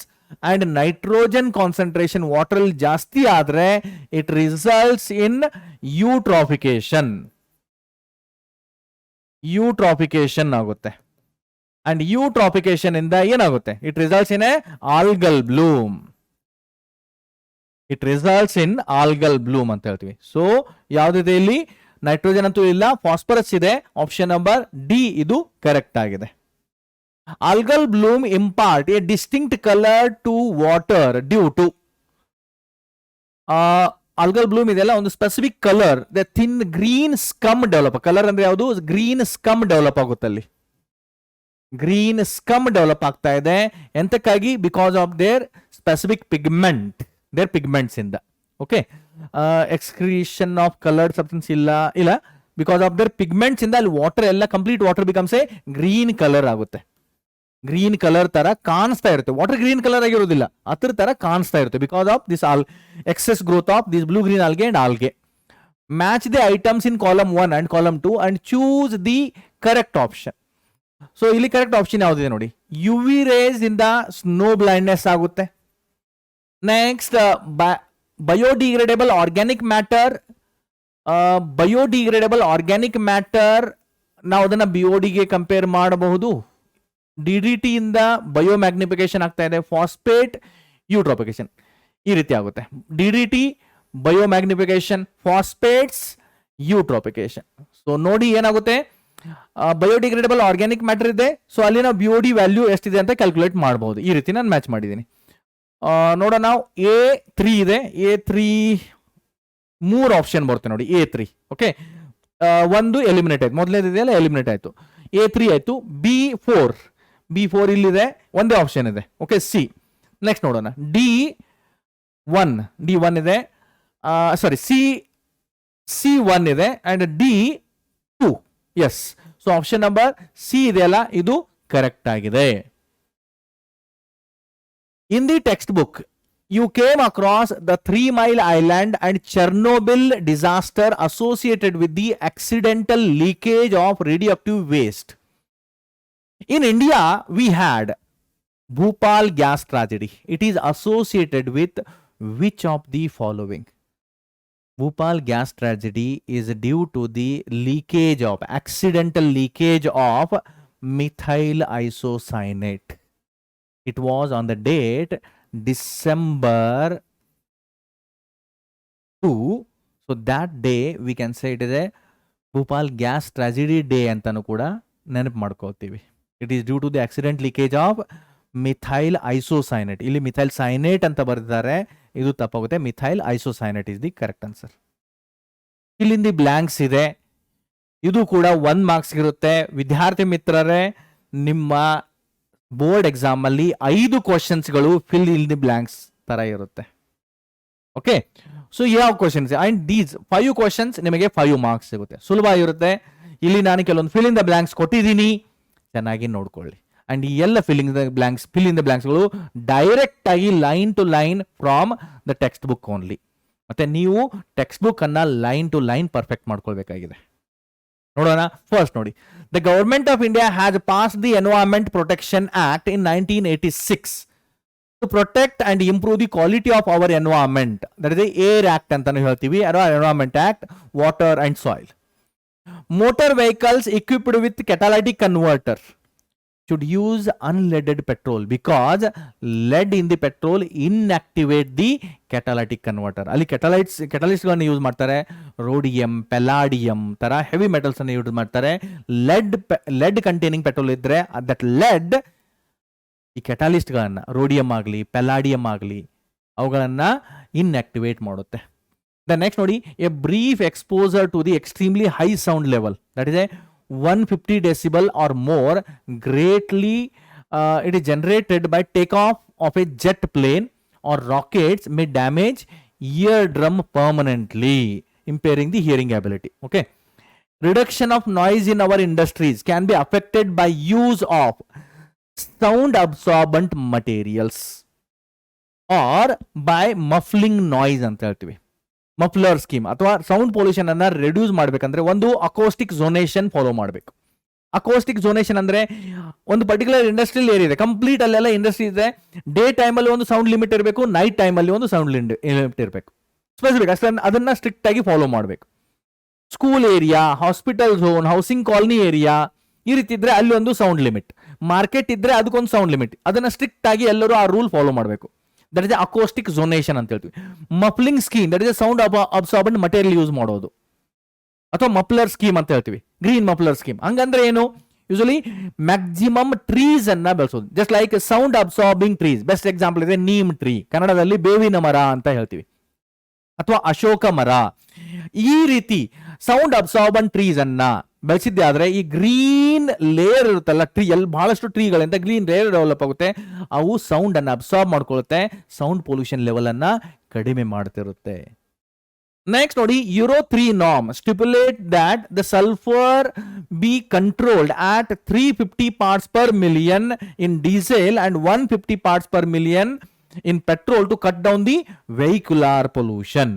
and nitrogen concentration water ಅಲ್ಲಿ ಜಾಸ್ತಿ ಆದ್ರೆ it results in ಯೂಟ್ರಾಫಿಕೇಶನ್ ಆಗುತ್ತೆ. And ಯೂಟ್ರಾಫಿಕೇಶನ್ ಇಂದ ಏನಾಗುತ್ತೆ? It results in A algal Bloom. It results in algal bloom ಅಂತ ಹೇಳ್ತೀವಿ. ಸೊ ಯಾವ್ದಿದೆ ಇಲ್ಲಿ? ನೈಟ್ರೋಜನ್ ಅಂತೂ ಇಲ್ಲ, ಫಾಸ್ಫರಸ್ ಇದೆ. ಆಪ್ಷನ್ ನಂಬರ್ ಡಿ ಇದು ಕರೆಕ್ಟ್ ಆಗಿದೆ. Algal bloom impart a distinct colour to water due to. Algal bloom ಇದೆಲ್ಲ ಒಂದು specific colour, the thin green scum develop. Colour ಅಂದ್ರೆ ಯಾವುದು? ಗ್ರೀನ್ ಸ್ಕಮ್ ಡೆವಲಪ್ ಆಗುತ್ತೆ ಅಲ್ಲಿ. ಗ್ರೀನ್ ಸ್ಕಮ್ ಡೆವಲಪ್ ಆಗ್ತಾ ಇದೆ ಎಂತಕ್ಕಾಗಿ? Because of their specific pigment, their pigments ಇಂದ. Okay, excretion of coloured substance ಇಲ್ಲ, ಬಿಕಾಸ್ ಆಫ್ ದೇರ್ ಪಿಗ್ಮೆಂಟ್ಸ್ ಇಂದ ಅಲ್ಲಿ ವಾಟರ್ ಎಲ್ಲ complete water becomes a green colour ಆಗುತ್ತೆ. ಗ್ರೀನ್ ಕಲರ್ ತರ ಕಾಣಿಸ್ತಾ ಇರುತ್ತೆ. ವಾಟರ್ ಗ್ರೀನ್ ಕಲರ್ ಆಗಿರೋದಿಲ್ಲ, ಅದ್ರ ತರ ಕಾಣಿಸ್ತಾ ಇರುತ್ತೆ because of this excess growth of this blue green algae and algae. Match the items in column 1 and column 2 and choose the correct option. So ಇಲ್ಲಿ ಕರೆಕ್ಟ್ ಆಪ್ಷನ್ ಯಾವ್ದಿದೆ ನೋಡಿ? UV ರೇಸ್ ಇಂದ snow blindness ಆಗುತ್ತೆ. Next biodegradable organic matter. Biodegradable organic matter ನಾವು ಅದನ್ನ BODಗೆ compare ಮಾಡಬಹುದು. DDT ಇಂದ ಬಯೋಮ್ಯಾಗ್ನಿಫಿಕೇಶನ್ ಆಗ್ತಾ ಇದೆ. ಫಾಸ್ಫೇಟ್ ಯೂಟ್ರೋಪಿಕೇಶನ್ ಈ ರೀತಿ ಆಗುತ್ತೆ. DDT biomagnification, phosphates eutrophication. So ನೋಡಿ ಏನಾಗುತ್ತೆ, ಬಯೋಡಿಗ್ರೇಡೇಬಲ್ ಆರ್ಗ್ಯಾನಿಕ್ ಮ್ಯಾಟರ್ ಇದೆ. ಸೊ ಅಲ್ಲಿ ನಾವು BOD ವ್ಯಾಲ್ಯೂ ಎಷ್ಟಿದೆ ಅಂತ ಕ್ಯಾಲ್ಕುಲೇಟ್ ಮಾಡಬಹುದು. ಈ ರೀತಿ ನಾನು ಮ್ಯಾಚ್ ಮಾಡಿದ್ದೀನಿ. ನೋಡೋಣ, ನಾವು A3 ಇದೆ. A3 3 ಆಪ್ಷನ್ ಬರುತ್ತೆ ನೋಡಿ. A3 ಓಕೆ, ಒಂದು ಎಲಿಮಿನೇಟ್ ಆಯ್ತು, ಮೊದಲನೇದಿದೆಯಲ್ಲ ಎಲಿಮಿನೇಟ್ ಆಯ್ತು. A3 ಆಯ್ತು. B4 ಇಲ್ಲಿದೆ, ಒಂದೇ ಆಪ್ಷನ್ ಇದೆ. Okay, C. ನೆಕ್ಸ್ಟ್ ನೋಡೋಣ, D1 ಇದೆ, ಸಾರಿ C1 ಇದೆ and D2. Yes, so option number C ಇದೆಯಲ್ಲ ಇದು ಕರೆಕ್ಟ್ ಆಗಿದೆ. In the textbook, you came across the 3 Mile Island and Chernobyl disaster associated with the accidental leakage of radioactive waste. In India, we had Bhopal gas tragedy. It is associated with which of the following? Bhopal gas tragedy is due to the accidental leakage of methyl isocyanate. It was on the date December 2. So that day we can say it is a Bhopal gas tragedy day ಅಂತನೂ ಕೂಡ ನೆನಪು ಮಾಡ್ಕೋತೀವಿ. It is due to the accident leakage of methyl isocyanate. ಇಲ್ಲಿ methyl ಸೈನೇಟ್ ಅಂತ ಬರೆದಿದ್ದಾರೆ, ಇದು ತಪ್ಪಾಗುತ್ತೆ. Methyl isocyanate is the correct answer. ಇಲ್ಲಿಂದ ಬ್ಲಾಂಕ್ಸ್ ಇದೆ, ಇದು ಕೂಡ 1 ಮಾರ್ಕ್ಸ್ ಇರುತ್ತೆ. ವಿದ್ಯಾರ್ಥಿ ಮಿತ್ರರೇ, ನಿಮ್ಮ ಬೋರ್ಡ್ ಎಕ್ಸಾಮ್ ಅಲ್ಲಿ 5 ಕ್ವಶನ್ಸ್ಗಳು ಫಿಲ್ ಇನ್ ದಿ ಬ್ಲಾಂಕ್ಸ್ ತರ ಇರುತ್ತೆ. ಓಕೆ, ಸೊ ಯಾವ ಕ್ವಶನ್ಸ್ ಅಂಡ್ ದೀಸ್ 5 ಕ್ವಶನ್ಸ್ ನಿಮಗೆ 5 ಮಾರ್ಕ್ಸ್ ಸಿಗುತ್ತೆ. ಸುಲಭ ಇರುತ್ತೆ. ಇಲ್ಲಿ ನಾನು ಕೆಲವೊಂದು ಫಿಲ್ ಇನ್ ದ ಬ್ಲಾಂಕ್ಸ್ ಕೊಟ್ಟಿದ್ದೀನಿ, ಚೆನ್ನಾಗಿ ನೋಡ್ಕೊಳ್ಳಿ. ಅಂಡ್ ಈ ಎಲ್ಲ ಫಿಲ್ ಇನ್ ದ ಬ್ಲಾಂಕ್ಸ್ಗಳು ಡೈರೆಕ್ಟ್ ಆಗಿ line to line from the text book only. ಮತ್ತೆ ನೀವು ಟೆಕ್ಸ್ಟ್ ಬುಕ್ ಅನ್ನ ಲೈನ್ ಟು ಲೈನ್ ಪರ್ಫೆಕ್ಟ್ ಮಾಡ್ಕೊಳ್ಬೇಕಾಗಿದೆ. ನೋಡೋಣ, ಫಸ್ಟ್ ನೋಡಿ, the government of India has pass the environment protection act in 1986 to protect and improve the quality of our environment. That is air act ಅಂತಾನು ಹೇಳ್ತೀವಿ, ಅಥವಾ environment act, water and soil. Motor vehicles equipped with catalytic converter should use unleaded petrol because lead in the petrol inactivate the catalytic converter. ಅಲ್ಲಿ catalysts ಗಳನ್ನು use ಮಾಡ್ತಾರೆ. Rhodium, palladium ತರ heavy metals ಅನ್ನು use ಮಾಡ್ತಾರೆ. Lead containing petrol ಇದ್ರೆ that lead ಈ catalyst ಗಳನ್ನ, rhodium ಆಗಲಿ ಪೆಲಾಡಿಯಂ ಆಗಲಿ, ಅವುಗಳನ್ನ ಇನ್ಆಕ್ಟಿವೇಟ್ ಮಾಡುತ್ತೆ. ನೆಕ್ಸ್ಟ್ ನೋಡಿ, a brief exposure to the extremely high sound level, that is a 150 decibel or more, greatly it is generated by takeoff of a jet plane or rockets, may damage eardrum permanently, impairing the hearing ability. Okay, reduction of noise in our industries can be affected by use of sound absorbent materials or by muffling noise ಅಂತ ಹೇಳ್ತೀವಿ. Muffler scheme ಅಥವಾ sound pollution ಅನ್ನ reduce ಮಾಡ್ಬೇಕಂದ್ರೆ ಒಂದು acoustic ಝೋನೇಷನ್ follow ಮಾಡಬೇಕು. Acoustic ಝೋನೇಷನ್ ಅಂದ್ರೆ ಒಂದು particular industrial area ಇದೆ, ಕಂಪ್ಲೀಟ್ ಅಲ್ಲೆಲ್ಲ ಇಂಡಸ್ಟ್ರಿ ಇದೆ. ಡೇ ಟೈಮ್ ಅಲ್ಲಿ ಒಂದು ಸೌಂಡ್ ಲಿಮಿಟ್ ಇರಬೇಕು, ನೈಟ್ ಟೈಮ್ ಅಲ್ಲಿ ಒಂದು ಸೌಂಡ್ ಲಿಮಿಟ್ ಇರಬೇಕು, ಸ್ಪೆಸಿಫಿಕ್. ಅಷ್ಟೇ, ಅದನ್ನ ಸ್ಟ್ರಿಕ್ಟ್ ಆಗಿ ಫಾಲೋ ಮಾಡಬೇಕು. School area, hospital zone, housing colony area ಈ ರೀತಿ ಇದ್ರೆ ಅಲ್ಲಿ ಒಂದು ಸೌಂಡ್ ಲಿಮಿಟ್, ಮಾರ್ಕೆಟ್ ಇದ್ರೆ ಅದಕ್ಕೊಂದು ಸೌಂಡ್ ಲಿಮಿಟ್, ಅದನ್ನ ಸ್ಟ್ರಿಕ್ಟ್ ಆಗಿ ಎಲ್ಲರೂ ಆ ರೂಲ್ ಫಾಲೋ ಮಾಡಬೇಕು. ದಟ್ ಇಸ್ ಅಕೋಸ್ಟಿಕ್ ಝೋನೇಷನ್ ಅಂತ ಹೇಳ್ತೀವಿ. Muffling scheme, that is sound absorbent material use ಮಾಡೋದು. ಅಥವಾ ಮಫ್ಲರ್ ಸ್ಕೀಮ್ ಅಂತ ಹೇಳ್ತೀವಿ, ಗ್ರೀನ್ ಮಫ್ಲರ್ ಸ್ಕೀಮ್. ಹಂಗಂದ್ರೆ ಏನು? ಯೂಶಲಿ ಮ್ಯಾಕ್ಸಿಮಮ್ ಟ್ರೀಸ್ ಅನ್ನ ಬೆಳೆಸೋದು, just like sound absorbing trees. Best example ಇದೆ ನೀಮ್ ಟ್ರೀ, ಕನ್ನಡದಲ್ಲಿ ಬೇವಿನ ಮರ ಅಂತ ಹೇಳ್ತೀವಿ, ಅಥವಾ ಅಶೋಕ ಮರ. ಈ ರೀತಿ ಸೌಂಡ್ ಅಬ್ಸಾರ್ಬನ್ ಟ್ರೀಸ್ ಅನ್ನ ಬೆಳೆಸಿದ್ದೆ ಆದ್ರೆ ಈ ಗ್ರೀನ್ ಲೇಯರ್ ಇರುತ್ತಲ್ಲ, ಟ್ರೀ ಬಹಳಷ್ಟು ಟ್ರೀಗಳಿಂದ ಗ್ರೀನ್ ಲೇಯರ್ ಡೆವಲಪ್ ಆಗುತ್ತೆ, ಅವು ಸೌಂಡ್ ಅನ್ನ ಅಬ್ಸಾರ್ಬ್ ಮಾಡ್ಕೊಳ್ಳುತ್ತೆ, ಸೌಂಡ್ ಪೊಲ್ಯೂಷನ್ ಲೆವೆಲ್ ಅನ್ನ ಕಡಿಮೆ ಮಾಡ್ತಿರುತ್ತೆ. ನೆಕ್ಸ್ಟ್ ನೋಡಿ, euro 3 norm stipulate that the sulfur be controlled at 350 parts per million in diesel and 150 parts per million in petrol to cut down the vehicular pollution.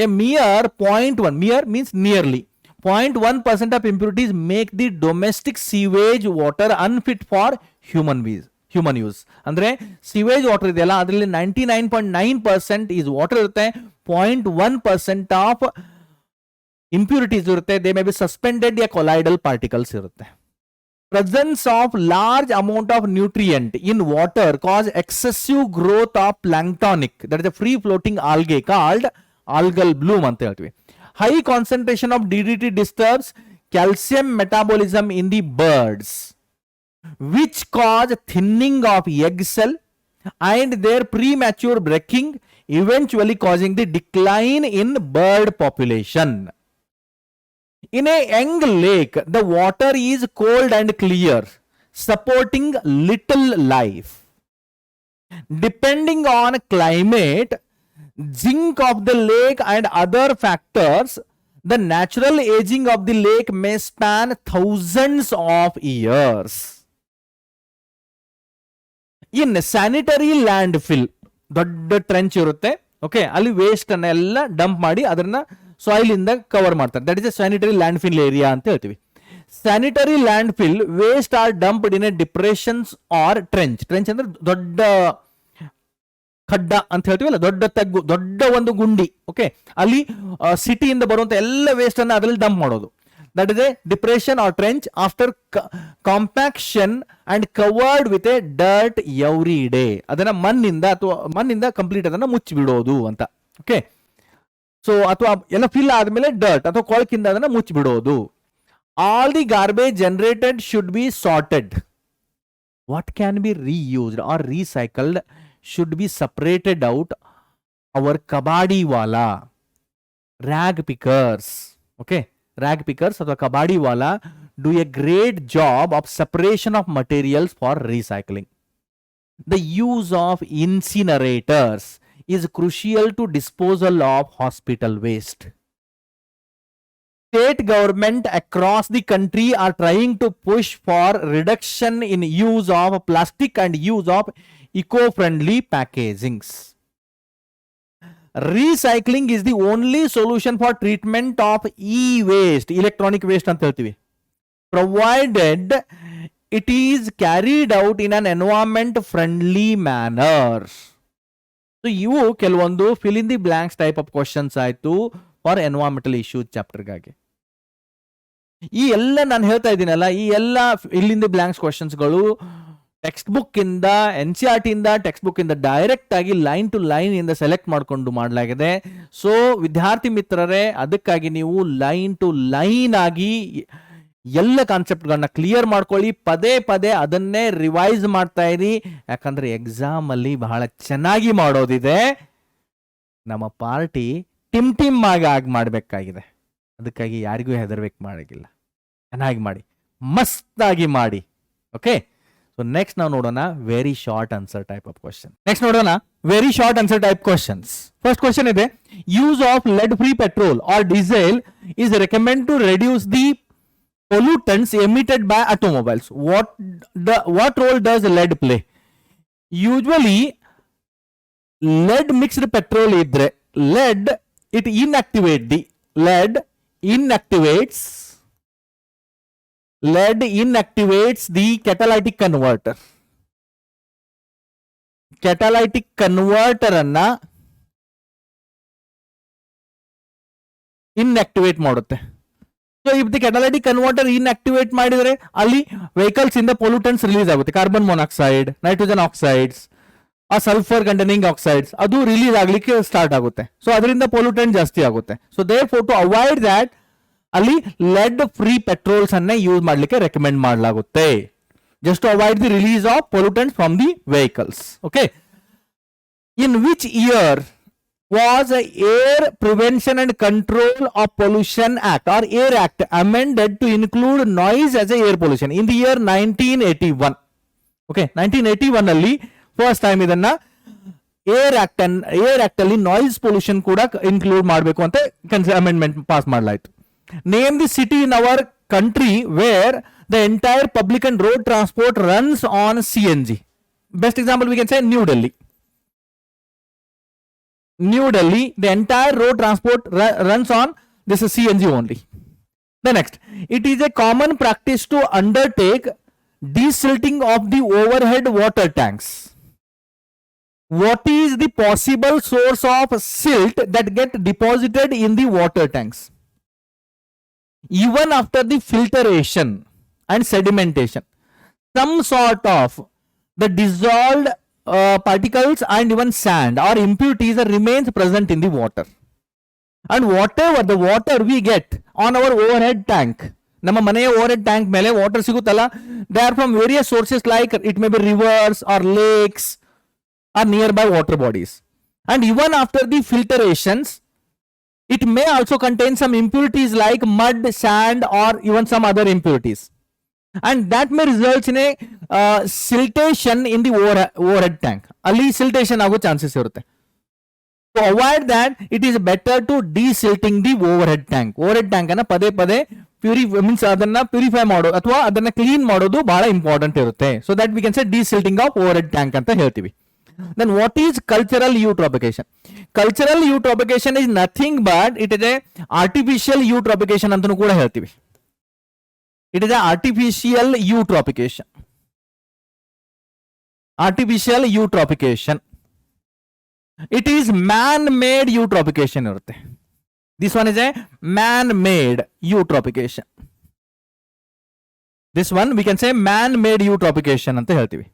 A mere 0.1, mere means nearly 0.1% of impurities make the domestic sewage water unfit for human use. ಅಂದ್ರೆ sewage water ಇದೆಯಲ್ಲ, ಅದರಲ್ಲಿ 99.9% is water ಇರುತ್ತೆ, 0.1% of impurities ಇರುತ್ತೆ, they may be suspended ಯಾ colloidal particles ಇರುತ್ತೆ. Presence of large amount of nutrient in water cause excessive growth of planktonic, that is a free floating algae called algal bloom ಅಂತ ಹೇಳ್ತೀವಿ. High concentration of DDT disturbs calcium metabolism in the birds, which cause thinning of egg cell and their premature breaking, eventually causing the decline in bird population. In a young lake, the water is cold and clear, supporting little life. Depending on climate, zinc of the lake and other factors, the natural aging of the lake may span thousands of years. In sanitary landfill, ದೊಡ್ಡ trench ಇರುತ್ತೆ, okay, ಅಲ್ಲಿ waste ಅನ್ನ ಎಲ್ಲ dump ಮಾಡಿ ಅದನ್ನ soil ಇಂದ cover ಮಾಡ್ತಾರೆ, that is a sanitary landfill area ಅಂತ ಹೇಳ್ತೀವಿ. Sanitary landfill waste are dumped in a depressions or trench. Trench ಅಂದ್ರೆ ದೊಡ್ಡ ಖಡ್ಡ ಅಂತ ಹೇಳ್ತೀವಲ್ಲ, ದೊಡ್ಡ ತಗ್ಗು, ದೊಡ್ಡ ಒಂದು ಗುಂಡಿ, ಓಕೆ, ಅಲ್ಲಿ ಸಿಟಿಯಿಂದ ಬರುವಂತ ಎಲ್ಲ ವೇಸ್ಟ್ ಅನ್ನ ಅದರಲ್ಲಿ ಡಂಪ್ ಮಾಡೋದು. That is a depression or trench after compaction and covered with a dirt every day. ಅದನ್ನ ಮಣ್ಣಿಂದ ಕಂಪ್ಲೀಟ್ ಅದನ್ನ ಮುಚ್ಚಿಬಿಡೋದು ಅಂತ, ಓಕೆ. ಸೊ ಅಥವಾ ಎಲ್ಲ ಫಿಲ್ ಆದ್ಮೇಲೆ ಡರ್ಟ್ ಅಥವಾ ಕೊಳಕಿಂದ ಅದನ್ನ ಮುಚ್ಚಿಬಿಡೋದು. All the garbage generated should be sorted. What can be reused or recycled should be separated out. Our kabadiwala, rag pickers, okay, rag pickers ಅಥವಾ kabadi wala do a great job of separation of materials for recycling. The use of incinerators is crucial to disposal of hospital waste. State government across the country are trying to push for reduction in use of plastic and use of eco-friendly packagings. Recycling is the only solution for treatment of e-waste, electronic waste ಅಂತ ಹೇಳ್ತೀವಿ, provided it is carried out in an environment friendly manner. So ಇವು ಕೆಲವೊಂದು fill in the blanks type of questions ಆಯ್ತು for environmental issues chapter ಗಾಗಿ. ಈ ಎಲ್ಲ ನಾನು ಹೇಳ್ತಾ ಇದ್ದೀನಲ್ಲ, ಈ ಎಲ್ಲ fill in the blanks ಕ್ವಶನ್ಸ್ಗಳು ಟೆಕ್ಸ್ಟ್ ಬುಕ್ ಇಂದ, NCERT ಇಂದ, ಟೆಕ್ಸ್ಟ್ ಬುಕ್ ಇಂದ ಡೈರೆಕ್ಟ್ ಆಗಿ ಲೈನ್ ಟು ಲೈನ್ ಇಂದ ಸೆಲೆಕ್ಟ್ ಮಾಡಿಕೊಂಡು ಮಾಡಲಾಗಿದೆ. ಸೊ ವಿದ್ಯಾರ್ಥಿ ಮಿತ್ರರೇ, ಅದಕ್ಕಾಗಿ ನೀವು ಲೈನ್ ಟು ಲೈನ್ ಆಗಿ ಎಲ್ಲ ಕಾನ್ಸೆಪ್ಟ್ಗಳನ್ನ ಕ್ಲಿಯರ್ ಮಾಡ್ಕೊಳ್ಳಿ, ಪದೇ ಪದೇ ಅದನ್ನೇ ರಿವೈಸ್ ಮಾಡ್ತಾ ಇರಿ. ಯಾಕಂದ್ರೆ ಎಕ್ಸಾಮ್ ಅಲ್ಲಿ ಬಹಳ ಚೆನ್ನಾಗಿ ಮಾಡೋದಿದೆ. ನಮ್ಮ ಪಾರ್ಟಿ ಟಿಮ್ ಆಗಿ ಮಾಡಬೇಕಾಗಿದೆ. ಅದಕ್ಕಾಗಿ ಯಾರಿಗೂ ಹೆದರ್ಬೇಕು ಮಾಡೋಗಿಲ್ಲ, ಚೆನ್ನಾಗಿ ಮಾಡಿ, ಮಸ್ತಾಗಿ ಮಾಡಿ, ಓಕೆ. So next ನಾವು ನೋಡೋಣ very short answer type of question. Next ನೋಡೋಣ very short answer type questions. First question ಇದೆ, use of lead free petrol or diesel is recommended to reduce the pollutants emitted by automobiles. What role does lead play? Usually lead mixed petrol idre lead it inactivates the lead inactivates the catalytic converter. Catalytic converter ಅನ್ನ inactivate ಮಾಡುತ್ತೆ. So if the catalytic converter inactivate ಮಾಡಿದ್ರೆ ಅಲ್ಲಿ vehicles ಇಂದ pollutants release ಆಗುತ್ತೆ, carbon monoxide, nitrogen oxides, ಆ sulphur containing oxides ಅದು release ಆಗ್ಲಿಕ್ಕೆ start ಆಗುತ್ತೆ. ಸೊ ಅದರಿಂದ ಪೊಲ್ಯೂಟೆಂಟ್ ಜಾಸ್ತಿ ಆಗುತ್ತೆ. So therefore to avoid that ಅಲ್ಲಿ ಲೆಡ್ ಫ್ರೀ ಪೆಟ್ರೋಲ್ಸ್ ಅನ್ನೇ ಯೂಸ್ ಮಾಡ್ಲಿಕ್ಕೆ ರೆಕಮೆಂಡ್ ಮಾಡಲಾಗುತ್ತೆ, just to avoid the release of pollutants from the vehicles. Okay. In which year was the Air Prevention and Control of Pollution Act or Air Act amended to include noise as a air pollution? In the year 1981. Okay, 1981 ಅಲ್ಲಿ first time ಇದನ್ನ air act ಅಲ್ಲಿ noise pollution ಕೂಡ include ಮಾಡಬೇಕು ಅಂತ amendment pass ಮಾಡಲಾಯಿತು. Name the city in our country where the entire public and road transport runs on CNG. Best example we can say New Delhi. New Delhi, the entire road transport runs on this is CNG only. The next, it is a common practice to undertake desilting of the overhead water tanks. What is the possible source of silt that get deposited in the water tanks? Even after the filtration and sedimentation, some sort of the dissolved particles and even sand or impurities remains present in the water. And whatever the water we get on our overhead tank, ನಮ್ಮ ಮನೆಯ overhead tank ಮೇಲೆ water ಸಿಗುತ್ತಲ್ಲ, they are from various sources like it may be rivers or lakes or nearby water bodies. And even after the filtrations, it may also contain some impurities like mud, sand or even some other impurities. And that may result in a siltation in the overhead tank. Ali siltation ago chances irutte. To avoid that, it is better to desilting the overhead tank. Overhead tank anna pade means adanna purify ಮಾಡೋದು ಅಥವಾ ಅದನ್ನ clean ಮಾಡೋದು ಬಹಳ important ಇರುತ್ತೆ. So that we can say desilting of overhead tank ಅಂತ ಹೇಳ್ತೀವಿ. Then what is cultural eutrophication? Cultural eutrophication is nothing but it is a artificial eutrophication ಅಂತನೂ ಕೂಡ ಹೇಳ್ತೀವಿ. It is a artificial eutrophication. Artificial eutrophication. It is man-made eutrophication ಇರುತ್ತೆ. This one is a man-made eutrophication. This one we can say man-made eutrophication ಅಂತ ಹೇಳ್ತೀವಿ.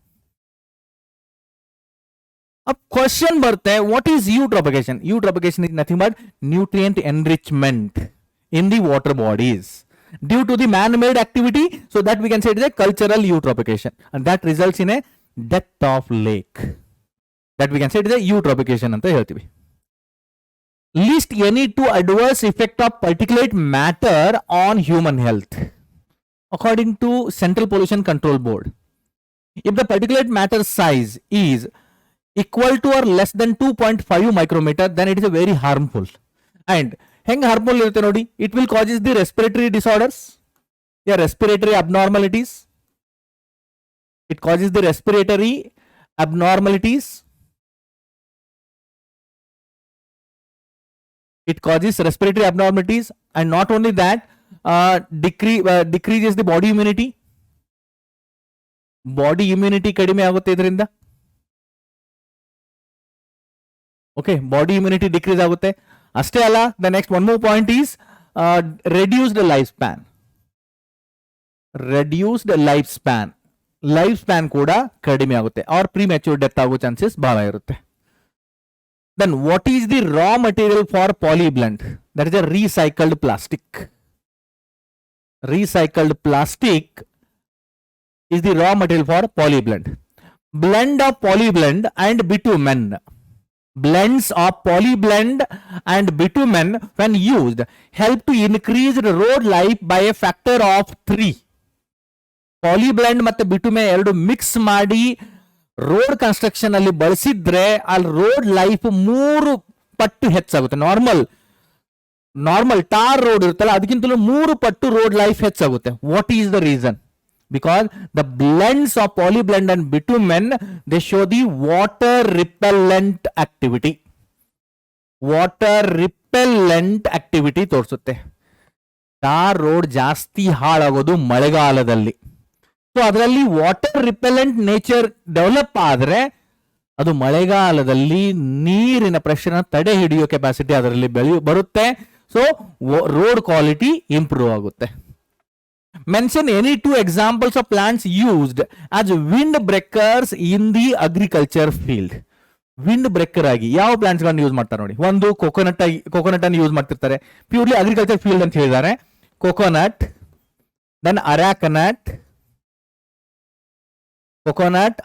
A question ಬರುತ್ತೆ, what is eutrophication? Eutrophication is nothing but nutrient enrichment in the water bodies due to the man-made activity. So that we can say it is a cultural eutrophication, and that results in a death of lake. That we can say it is a eutrophication ಅಂತ ಹೇಳ್ತೀವಿ. List any two adverse effect of particulate matter on human health according to Central Pollution Control Board. If the particulate matter size is equal to or less than 2.5 micrometer, then it is a very harmful. And heng harmful irutte nodi, it will causes the respiratory disorders, respiratory abnormalities. It causes the respiratory abnormalities. It causes respiratory abnormalities, and not only that, decreases the body immunity. Body immunity kadime agutte idrinda. Okay, body immunity decrease ಆಗುತ್ತೆ. ಅಷ್ಟೇ ಅಲ್ಲ, the next one more point is reduced lifespan. Reduced lifespan. Lifespan ಕೂಡ ಕಡಿಮೆ ಆಗುತ್ತೆ, or premature death ಆಗೋ chances ಬಹಳ ಇರುತ್ತೆ. Then what is the raw material for polyblend? That is a recycled plastic. Recycled plastic is the raw material for polyblend. Blend of polyblend and bitumen. Blends of polyblend and bitumen when used help to increase the road life by a factor of 3. Polyblend ಮತ್ತೆ bitumen ಎರಡು mix ಮಾಡಿ road construction ಅಲ್ಲಿ ಬಳಸಿದ್ರೆ ಅಲ್ಲಿ road life 3 ಪಟ್ಟು ಹೆಚ್ಚಾಗುತ್ತೆ. Normal tar road ಇರುತ್ತಲ್ಲ, ಅದಕ್ಕಿಂತಲೂ 3 ಪಟ್ಟು ರೋಡ್ ಲೈಫ್ ಹೆಚ್ಚಾಗುತ್ತೆ. What is the reason? Because the blends of polyblend and bitumen, they show the water repellent activity. Water repellent activity ತೋರಿಸುತ್ತೆ. ಟಾರ್ ರೋಡ್ ಜಾಸ್ತಿ ಹಾಳಾಗೋದು ಮಳೆಗಾಲದಲ್ಲಿ. ಸೊ ಅದರಲ್ಲಿ ವಾಟರ್ ರಿಪೆಲೆಂಟ್ ನೇಚರ್ ಡೆವಲಪ್ ಆದರೆ ಅದು ಮಳೆಗಾಲದಲ್ಲಿ ನೀರಿನ ಪ್ರೆಷರ್ ತಡೆ ಹಿಡಿಯೋ ಕೆಪಾಸಿಟಿ ಅದರಲ್ಲಿ ಬರುತ್ತೆ. ಸೊ ರೋಡ್ ಕ್ವಾಲಿಟಿ ಇಂಪ್ರೂವ್ ಆಗುತ್ತೆ. Mention any two examples of plants used as wind breakers in the agriculture field. Wind breaker ಆಗಿ ಯಾವ ಪ್ಲಾಂಟ್ಸ್ ಗಳನ್ನ ಯೂಸ್ ಮಾಡ್ತಾರೆ ನೋಡಿ. ಒಂದು ಕೋಕೋನಟ್ ಅನ್ನು ಯೂಸ್ ಮಾಡ್ತಿರ್ತಾರೆ, ಪ್ಯೂರ್ಲಿ ಅಗ್ರಿಕಲ್ಚರ್ ಫೀಲ್ಡ್ ಅಂತ ಹೇಳಿದ್ದಾರೆ. ಕೋಕೋನಟ್, ದೆನ್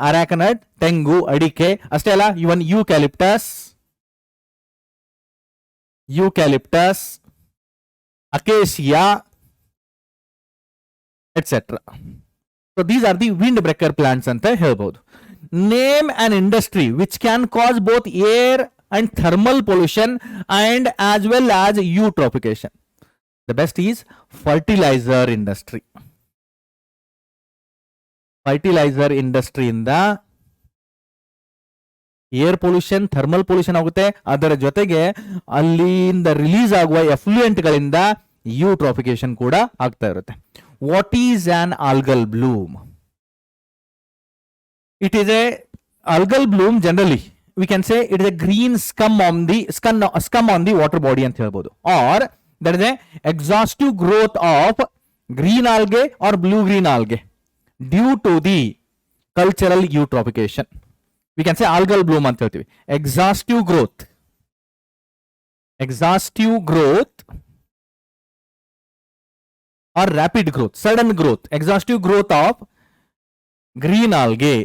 ಅರಾಕನಟ್, ತೆಂಗು, ಅಡಿಕೆ ಅಷ್ಟೇ ಅಲ್ಲ, even eucalyptus, acacia, et cetera. So these are the wind breaker plants ಅಂತ ಹೇಳ್ಬಹುದು. Name an industry which can cause both air and thermal pollution and as well as eutrophication. The best is fertilizer industry. Fertilizer industry in the air pollution, thermal pollution ಆಗುತ್ತೆ. ಅದರ ಜೊತೆಗೆ ಅಲ್ಲಿಂದ release ಆಗುವ effluent ಗಳಿಂದ ಯೂಟ್ರಾಫಿಕೇಶನ್ ಕೂಡ ಆಗ್ತಾ ಇರುತ್ತೆ. What is on algal Bloom? It is a algal bloom. Generally we can say it is a green scum on the water body ಅಂತ ಹೇಳ್ಬೋದು. Or there is a exhaustive growth of green algae or blue green algae due to the cultural eutrophication. We can say algal bloom ಅಂತ ಹೇಳ್ತೀವಿ. exhaustive growth or rapid growth, sudden growth, exhaustive growth of green algae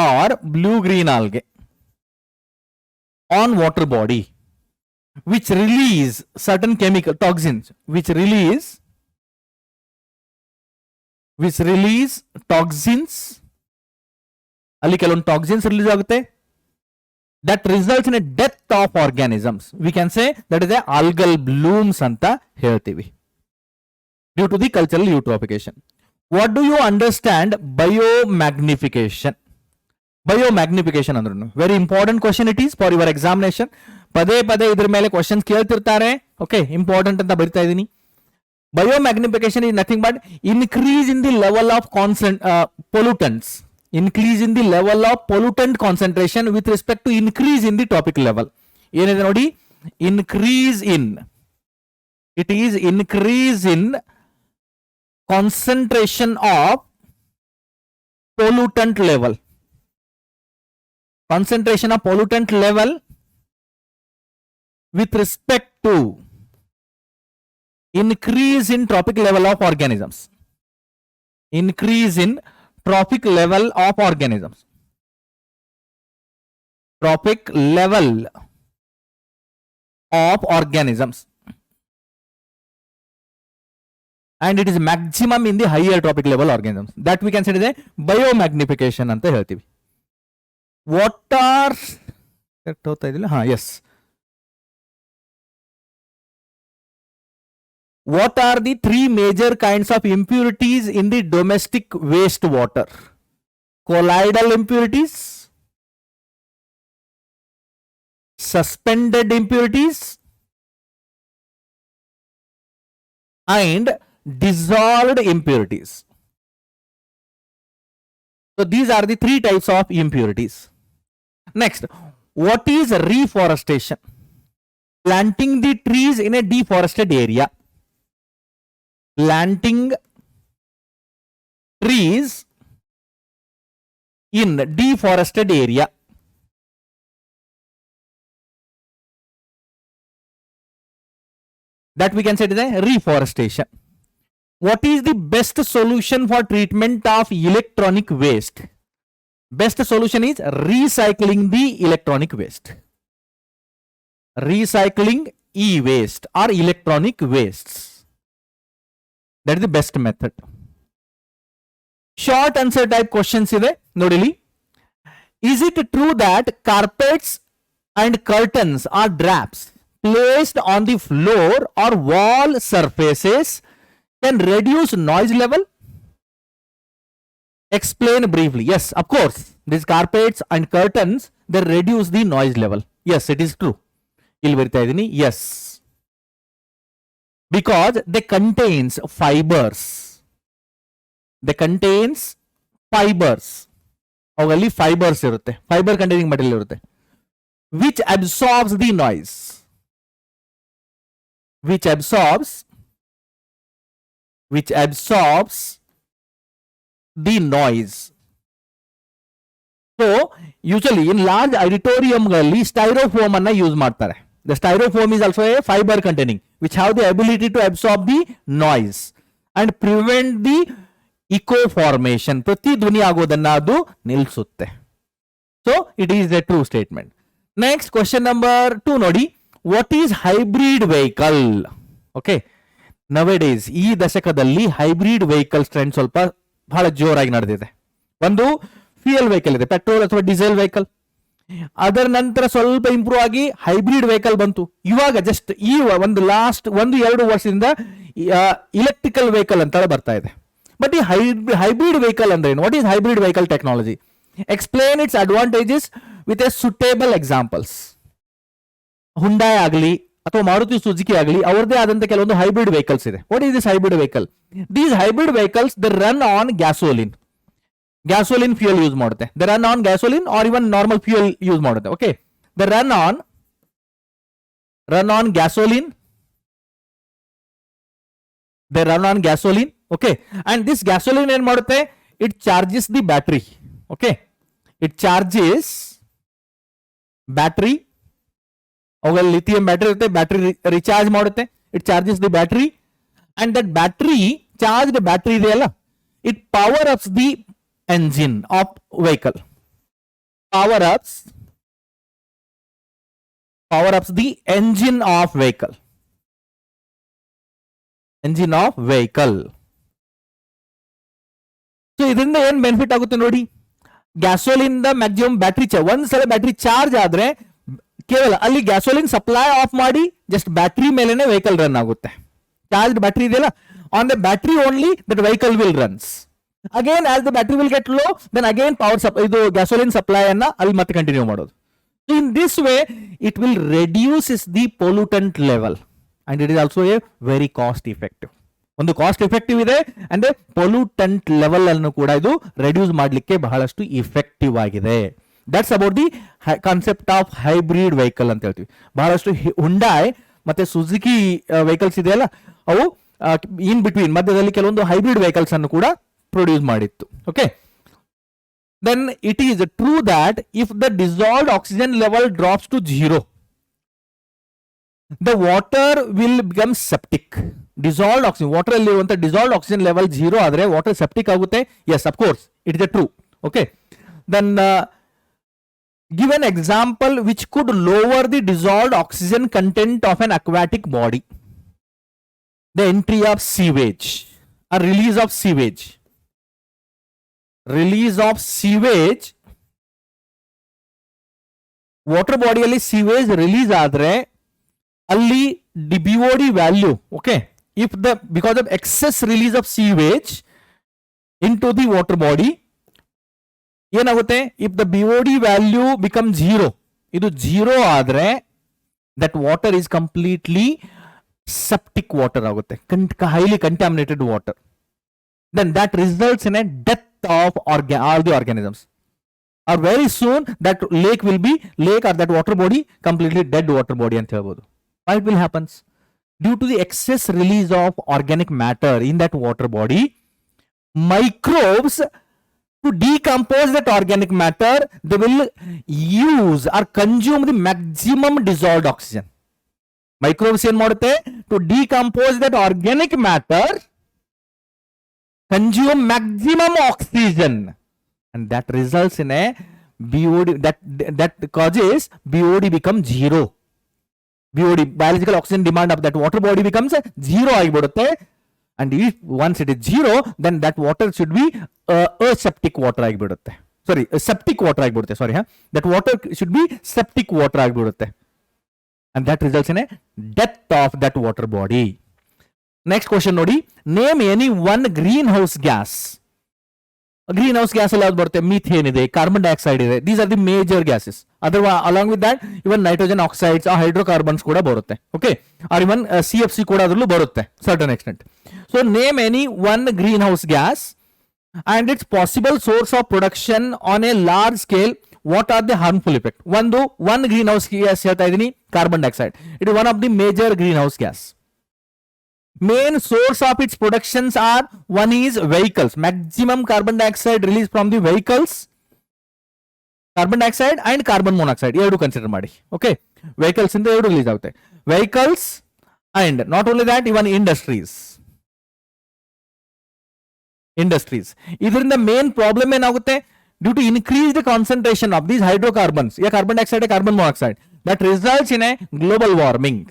or blue green algae on water body, which release certain chemical toxins, which release toxins, ಅಲ್ಲಿ ಕೆಲವೊಂದು toxins release ಆಗುತ್ತೆ, that results in a death of organisms. We can say that is a algal blooms ಅಂತ ಹೇಳ್ತೀವಿ, due to the cultural eutrophication. What do you understand biomagnification? Biomagnification ಅಂದ್ರೆ very important question it is for your examination. ಪದೇ ಇದ್ರ ಮೇಲೆ questions ಕೇಳ್ತಿರ್ತಾರೆ. Okay, important ಅಂತ ಬರಿತಾ ಇದ್ದೀನಿ. Biomagnification is nothing but increase in the level of pollutants. Increase in the level of pollutant concentration with respect to increase in the topic level. ಏನಿದೆ ನೋಡಿ, increase in concentration of pollutant level. Concentration of pollutant level with respect to increase in trophic level of organisms. Increase in trophic level of organisms. Trophic level of organisms. And it is maximum in the higher trophic level organisms. That we can say is a biomagnification ಅಂತ ಹೇಳ್ತೀವಿ. What are yes. What are the three major kinds of impurities in the domestic wastewater? Colloidal impurities, suspended impurities, and dissolved impurities. So these are the three types of impurities. Next, what is reforestation? Planting the trees in a deforested area. Planting trees in deforested area. That we can say is a reforestation. What is the best solution for treatment of electronic waste? Best solution is recycling the electronic waste. Recycling e-waste or electronic wastes. That is the best method. Short answer type questions ಇದೆ ನೋಡಿಲಿ. Is it true that carpets and curtains or drapes placed on the floor or wall surfaces can reduce noise level? Explain briefly. Yes, of course, these carpets and curtains, they reduce the noise level. Yes, it is true. ಇಲ್ಲಿ ಬರಿತಾ ಇದೀನಿ. Yes, because they contains fibers. ಅವುಗಳಲ್ಲಿ fibres ಇರುತ್ತೆ, fibre containing material ಇರುತ್ತೆ, which absorbs the noise. which absorbs the noise. So usually in large auditorium ಗಳಲ್ಲಿ styrofoam ಅನ್ನ use ಮಾಡ್ತಾರೆ. The styrofoam is also a fiber containing which have the ability to absorb the noise and prevent the echo formation. ಪ್ರತಿಧ್ವನಿ ಆಗೋದನ್ನ ಅದು ನಿಲ್ಲಿಸುತ್ತೆ. So it is a true statement. Next question number 2 ನೋಡಿ. What is hybrid vehicle? Okay. Nowadays ಈ ದಶಕದಲ್ಲಿ hybrid vehicles trend ಸ್ವಲ್ಪ ಬಹಳ ಜೋರಾಗಿ ನಡೆದಿದೆ. ಒಂದು ಫ್ಯೂಯಲ್ ವೆಹಿಕಲ್ ಇದೆ, ಪೆಟ್ರೋಲ್ ಅಥವಾ ಡೀಸೆಲ್ ವೆಹಿಕಲ್. ಅದರ ನಂತರ ಸ್ವಲ್ಪ ಇಂಪ್ರೂವ್ ಆಗಿ ಹೈಬ್ರಿಡ್ ವೆಹಿಕಲ್ ಬಂತು. ಇವಾಗ ಜಸ್ಟ್ ಈ ಒಂದು ಲಾಸ್ಟ್ 1-2 ವರ್ಷದಿಂದ ಇಲೆಕ್ಟ್ರಿಕಲ್ ವೆಹಿಕಲ್ ಅಂತ ಬರ್ತಾ ಇದೆ. ಬಟ್ ಈ ಹೈಬ್ರಿಡ್ ವೆಹಿಕಲ್ ಅಂದ್ರೆ ಏನು? What is hybrid vehicle technology? Explain its advantages with a suitable examples. Hyundai ಆಗಲಿ ಅಥವಾ ಮಾರುತಿ ಸುಜುಕಿ ಆಗಲಿ ಅವರದೇ ಆದಂತ ಕೆಲವೊಂದು ಹೈಬ್ರಿಡ್ ವೆಹಿಕಲ್ಸ್ ಇದೆ. What is this hybrid vehicle? These hybrid vehicles they run on gasoline fuel use ಮಾಡುತ್ತೆ. They run on gasoline or even normal fuel use ಮಾಡುತ್ತೆ. Okay, they run on gasoline. Okay, and this gasoline ಏನ್ ಮಾಡುತ್ತೆ? It charges the battery. Okay, it charges battery. ಅವುಗಳಲ್ಲಿ lithium battery ಇರುತ್ತೆ, battery recharge ಮಾಡುತ್ತೆ. It charges the battery and that battery charged battery ಇದೆಯಲ್ಲ, it power ups the engine of vehicle. Power ups the engine of vehicle. So ಇದರಿಂದ ಏನ್ benefit ಆಗುತ್ತೆ ನೋಡಿ. Gasoline maximum battery ಒಂದ್ಸಲ battery charge ಆದ್ರೆ ಕೇವಲ ಅಲ್ಲಿ ಗ್ಯಾಸೋಲಿನ್ ಸಪ್ಲೈ ಆಫ್ ಮಾಡಿ ಜಸ್ಟ್ ಬ್ಯಾಟ್ರಿ ಮೇಲೆನೆ ವೆಹಿಕಲ್ ರನ್ ಆಗುತ್ತೆ. ಚಾರ್ಜ್ಡ್ ಬ್ಯಾಟ್ರಿ ಇದೆಯಲ್ಲ, on the battery only that vehicle will runs. Again as the battery will get low, then again ಇದು gasoline supply ಅನ್ನ ಅಲ್ಲಿ ಮತ್ತೆ ಕಂಟಿನ್ಯೂ ಮಾಡೋದು. In this way it will reduces the pollutant level and it is also a very cost effective. ಒಂದು cost effective ಇದೆ and pollutant level ಅನ್ನು ಕೂಡ ಇದು ರೆಡ್ಯೂಸ್ ಮಾಡಲಿಕ್ಕೆ ಬಹಳಷ್ಟು ಇಫೆಕ್ಟಿವ್ ಆಗಿದೆ. That's about the concept of hybrid vehicle ಅಂತ ಹೇಳ್ತೀವಿ. ಬಹಳಷ್ಟು ಹುಂಡಾಯ್ ಮತ್ತೆ ಸುಜುಕಿ ವೆಹಿಕಲ್ಸ್ ಇದೆಯಲ್ಲ, ಅವು ಇನ್ ಬಿಟ್ವೀನ್ ಮಧ್ಯದಲ್ಲಿ ಕೆಲವೊಂದು ಹೈಬ್ರಿಡ್ ವೆಹಿಕಲ್ಸ್ ಅನ್ನು ಕೂಡ ಪ್ರೊಡ್ಯೂಸ್ ಮಾಡಿತ್ತು. Okay, then it is true that if the dissolved oxygen level drops to 0, the water will become septic. Dissolved oxygen, water ಅಲ್ಲಿ ಇರುವಂತ ಡಿಸಾಲ್ವ್ಡ್ ಆಕ್ಸಿಜನ್ ಲೆವೆಲ್ 0 ಆದ್ರೆ ವಾಟರ್ ಸೆಪ್ಟಿಕ್ ಆಗುತ್ತೆ. Yes, of course it is true. Okay, then give an example which could lower the dissolved oxygen content of an aquatic body. The entry of sewage or release of sewage. Water body alli sewage release adre alli BOD value. Okay, if because of excess release of sewage into the water body, ಏನಾಗುತ್ತೆ? If the BOD value become 0, ಇದು 0 ಆದ್ರೆ that water is completely septic water ಆಗುತ್ತೆ, highly contaminated water. Then that results in a death of all the organisms. Or very soon that lake or that water body completely dead water body ಅಂತ ಹೇಳ್ಬೋದು. Why it will happens? Due to the excess release of organic matter in that water body, microbes, to decompose that organic matter, they will use or consume the maximum dissolved oxygen. Microbes ಏನು ಮಾಡುತ್ತೆ? To decompose that organic matter, consume maximum oxygen, and that results in a BOD, that causes BOD become zero. BOD, biological oxygen demand of that water body becomes zero ಆಗಿಬಿಡುತ್ತೆ. And if once it is zero, then that water should be aseptic water ಆಗಿಬಿಡುತ್ತೆ. Sorry, septic water ಆಗಿಬಿಡುತ್ತೆ. Sorry, that water should be septic water ಆಗಿಬಿಡುತ್ತೆ. And that results in a death of that water body. Next question ನೋಡಿ. Name any one greenhouse gas. Greenhouse gas ಅಲ್ಲಿ ಯಾವ್ದು ಬರುತ್ತೆ? Methane ಇದೆ, carbon dioxide ಇದೆ. These are the major gases. Along with that, even nitrogen oxides or hydrocarbons ಕೂಡ ಬರುತ್ತೆ. Okay, or even CFC ಕೂಡ ಅದರಲ್ಲೂ ಬರುತ್ತೆ certain extent. So name any one greenhouse gas and its possible source of production on a large scale. What are the harmful effects? One greenhouse gas ಹೇಳ್ತಾ ಇದೀನಿ, carbon dioxide. It is one of the major greenhouse gas. Main source of its productions are, one is vehicles, maximum carbon dioxide released from the vehicles, carbon dioxide and carbon monoxide ಎರಡು consider ಮಾಡಿ. Okay, vehicles ಇಂದ ಎರಡು release ಆಗುತ್ತೆ. Vehicles and not only that, even industries. ಇದರಿಂದ main problem ಏನಾಗುತ್ತೆ? Due to increase the concentration of these hydrocarbons, ಯಾ carbon dioxide carbon monoxide, that results in a global warming.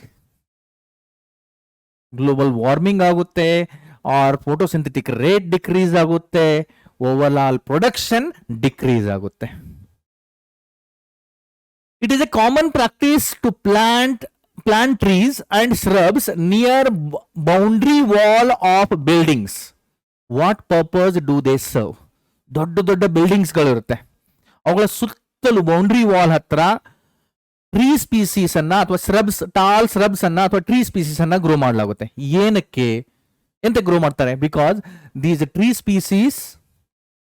Global warming ಆಗುತ್ತೆ, or photosynthetic rate decrease ಆಗುತ್ತೆ, overall production decrease ಆಗುತ್ತೆ. It is a common practice to plant trees and shrubs near boundary wall of buildings. What purpose do they serve? ದೊಡ್ಡ ದೊಡ್ಡ buildings ಗಳು ಇರುತ್ತೆ, ಅವುಗಳ ಸುತ್ತಲೂ boundary wall ಹತ್ರ tree species ಅನ್ನ ಅಥವಾ ಟಾಲ್ ಸ್ರಬ್ಸ್ ಅನ್ನ ಅಥವಾ ಟ್ರೀ ಸ್ಪೀಸೀಸ್ ಅನ್ನ ಗ್ರೋ ಮಾಡಲಾಗುತ್ತೆ. ಏನಕ್ಕೆ ಎಂತ ಗ್ರೋ ಮಾಡ್ತಾರೆ? Because these tree species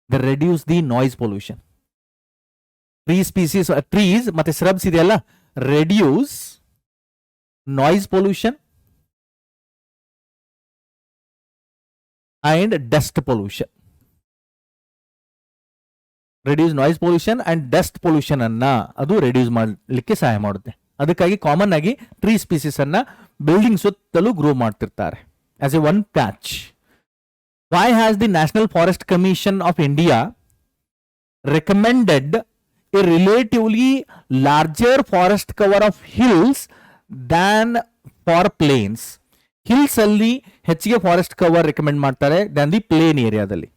the reduce the noise pollution. Tree species, trees ಮತ್ತೆ ಸ್ರಬ್ಸ್ ಇದೆಯಲ್ಲ, reduce noise pollution and dust pollution. Reduce noise pollution and dust pollution ಅನ್ನ ಅದು ರೆಡ್ಯೂಸ್ ಮಾಡಲಿಕ್ಕೆ ಸಹಾಯ ಮಾಡುತ್ತೆ. ಅದಕ್ಕಾಗಿ ಕಾಮನ್ ಆಗಿ ಟ್ರೀ ಸ್ಪೀಸೀಸ್ ಅನ್ನ ಬಿಲ್ಡಿಂಗ್ ಸುತ್ತಲೂ ಗ್ರೋ ಮಾಡ್ತಿರ್ತಾರೆ as A one patch. Y has the national forest commission of India recommended a relatively larger forest cover of hills than for plains? Hills alli ಹೆಚ್ಚಿಗೆ forest cover recommend ಮಾಡ್ತಾರೆ than the plain ಏರಿಯಾದಲ್ಲಿ,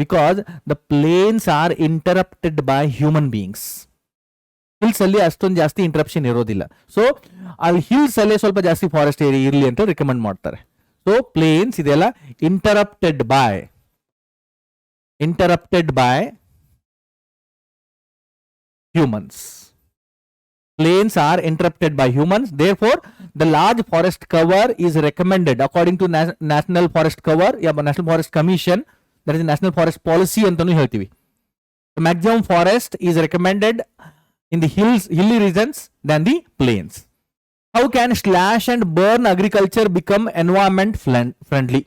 because the plains are interrupted by human beings. Hills ಅಲ್ಲಿ ಅಷ್ಟೊಂದು ಜಾಸ್ತಿ interruption ಇರೋದಿಲ್ಲ. So ಅಲ್ಲಿ hills ಅಲ್ಲೇ ಸ್ವಲ್ಪ ಜಾಸ್ತಿ ಫಾರೆಸ್ಟ್ ಏರಿಯಾ ಇರಲಿ ಅಂತ ರೆಕಮೆಂಡ್ ಮಾಡ್ತಾರೆ. ಸೊ ಪ್ಲೇನ್ಸ್ ಇದೆಲ್ಲ interrupted by humans. Plains are interrupted by humans. Therefore, the large forest cover is recommended according to National Forest Cover, National Forest Commission. That is National Forest Policy antanu heltivi. The maximum forest is recommended in the hilly regions than the plains. How can slash and burn agriculture become environment friendly?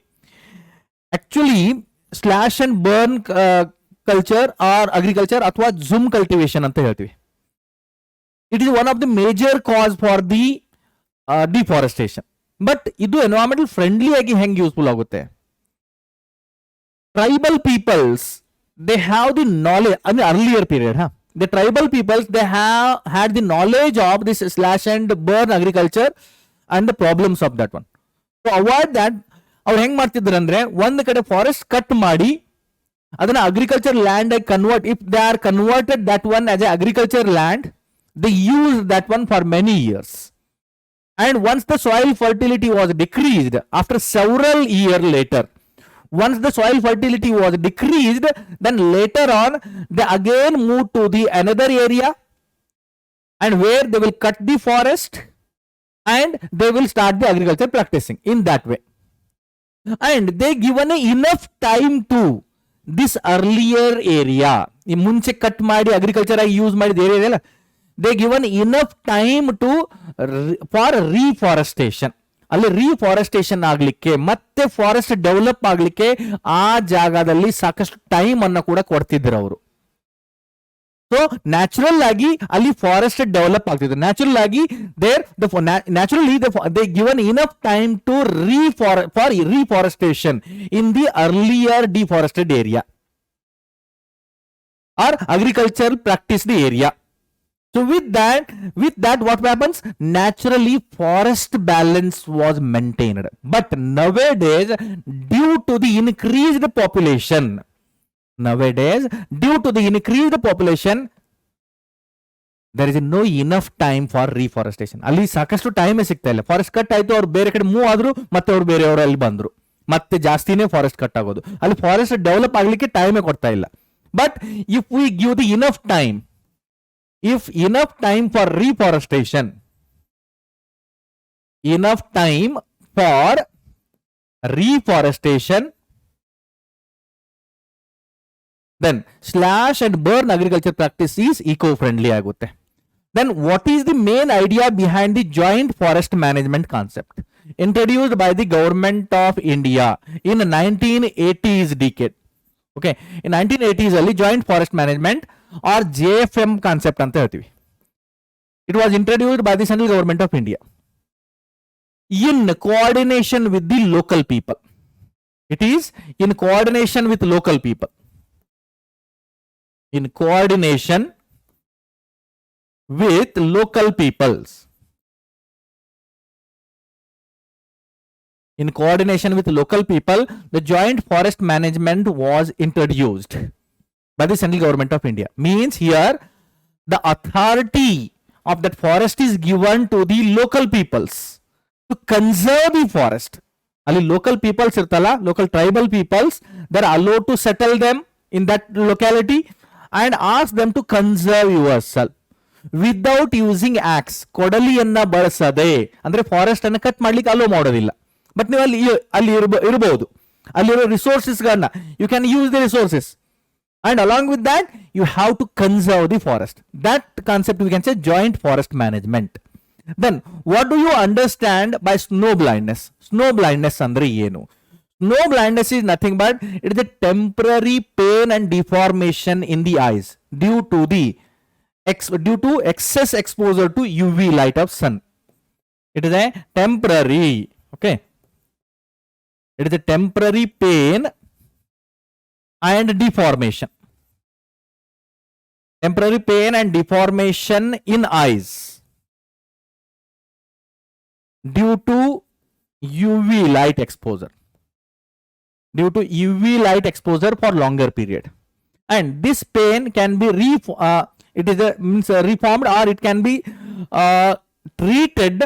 Actually, slash and burn culture or agriculture ಅಥವಾ jhum cultivation ಅಂತ ಹೇಳ್ತೀವಿ. It is one of the major cause for the deforestation. But ಇದು environmental friendly ಆಗಿ ಹೆಂಗ್ useful ಆಗುತ್ತೆ? Tribal peoples they have the knowledge, ಅಂದ್ರೆ earlier period, the tribal peoples they have had the knowledge of this slash and burn agriculture and the problems of that one. So avoid that ಅವ್ರು ಹೆಂಗ್ ಮಾಡ್ತಿದ್ರು ಅಂದ್ರೆ, ಒಂದ್ ಕಡೆ forest cut ಮಾಡಿ ಅದನ್ನ agriculture land ಆಗಿ convert, if they are converted that one as A agriculture land, they use that one for many years. And once the soil fertility was decreased, after several years later, once the soil fertility was decreased, then later on they again move to the another area, and where they will cut the forest and they will start the agriculture practicing in that way. And they given enough time to this earlier area, ಈ ಮುಂಚೆ cut ಮಾಡಿ agriculture ಆಗಿ use ಮಾಡಿದ area ಇದೆಯಲ್ಲ, they given enough time to for reforestation. ಅಲ್ಲಿ ರೀಫಾರೆಸ್ಟೇಷನ್ ಆಗ್ಲಿಕ್ಕೆ ಮತ್ತೆ forest develop ಆಗ್ಲಿಕ್ಕೆ ಆ ಜಾಗದಲ್ಲಿ ಸಾಕಷ್ಟು ಟೈಮ್ ಅನ್ನ ಕೂಡ ಕೊಡ್ತಿದ್ರು ಅವರು. ಸೊ ನ್ಯಾಚುರಲ್ ಆಗಿ ಅಲ್ಲಿ ಫಾರೆಸ್ಟ್ ಡೆವಲಪ್ ಆಗ್ತಿದ್ರು. ನ್ಯಾಚುರಲ್ ಆಗಿ naturally they given enough time to for reforestation in the earlier deforested area or agriculture practised area. So with that what happens? Naturally forest balance was maintained. But nowadays, due to the increased population, there is no enough time for reforestation. ಅಲ್ಲಿ ಸಾಕಷ್ಟು time ಸಿಗ್ತಾ ಇಲ್ಲ. Forest cut ಆಯ್ತು, ಅವ್ರು ಬೇರೆ ಕಡೆ move ಆದ್ರು, ಮತ್ತೆ ಅವ್ರು ಬೇರೆಯವರು ಅಲ್ಲಿ ಬಂದ್ರು, ಮತ್ತೆ ಜಾಸ್ತಿನೇ ಫಾರೆಸ್ಟ್ ಕಟ್ ಆಗೋದು. ಅಲ್ಲಿ ಫಾರೆಸ್ಟ್ ಡೆವಲಪ್ ಆಗ್ಲಿಕ್ಕೆ ಟೈಮೇ ಕೊಡ್ತಾ ಇಲ್ಲ. But if we give the enough time for reforestation, then slash and burn agriculture practice is eco-friendly ಆಗುತ್ತೆ. Then what is the main idea behind the joint forest management concept? introduced by the government of India in 1980s decade. Okay, in 1980s ಅಲ್ಲಿ joint forest management or JFM concept ಅಂತ ಹೇಳ್ತೀವಿ. It was introduced by the central government of India in coordination with the local people. It is in coordination with local people. In coordination with local peoples. In coordination with local people, the joint forest management was introduced by the central government of India. Means here the authority of that forest is given to the local peoples to conserve the forest. Ali local peoples irtala, local tribal peoples, they are allowed to settle them in that locality and ask them to conserve yourself without using axe. ಕೊಡಲಿಯನ್ನ ಬಳಸದೆ ಅಂದ್ರೆ forest ಅನ್ನು cut ಮಾಡ್ಲಿಕ್ಕೆ hello ಮಾಡೋದಿಲ್ಲ. But ನೀವು ಅಲ್ಲಿ ಇರಬಹುದು, ಅಲ್ಲಿರೋ ರಿಸೋರ್ಸಸ್ಗಳನ್ನ you can use the resources and along with that you have to conserve the forest. That concept we can say joint forest management. Then what do you understand by snow blindness? Snow blindness andre ಏನು? Snow blindness is nothing but it is a temporary pain and deformation in the eyes due to excess exposure to UV light of sun. It is a temporary, okay, it is a temporary pain and deformation. Temporary pain and deformation in eyes due to UV light exposure. Due to UV light exposure for longer period. And this pain can be reformed or it can be treated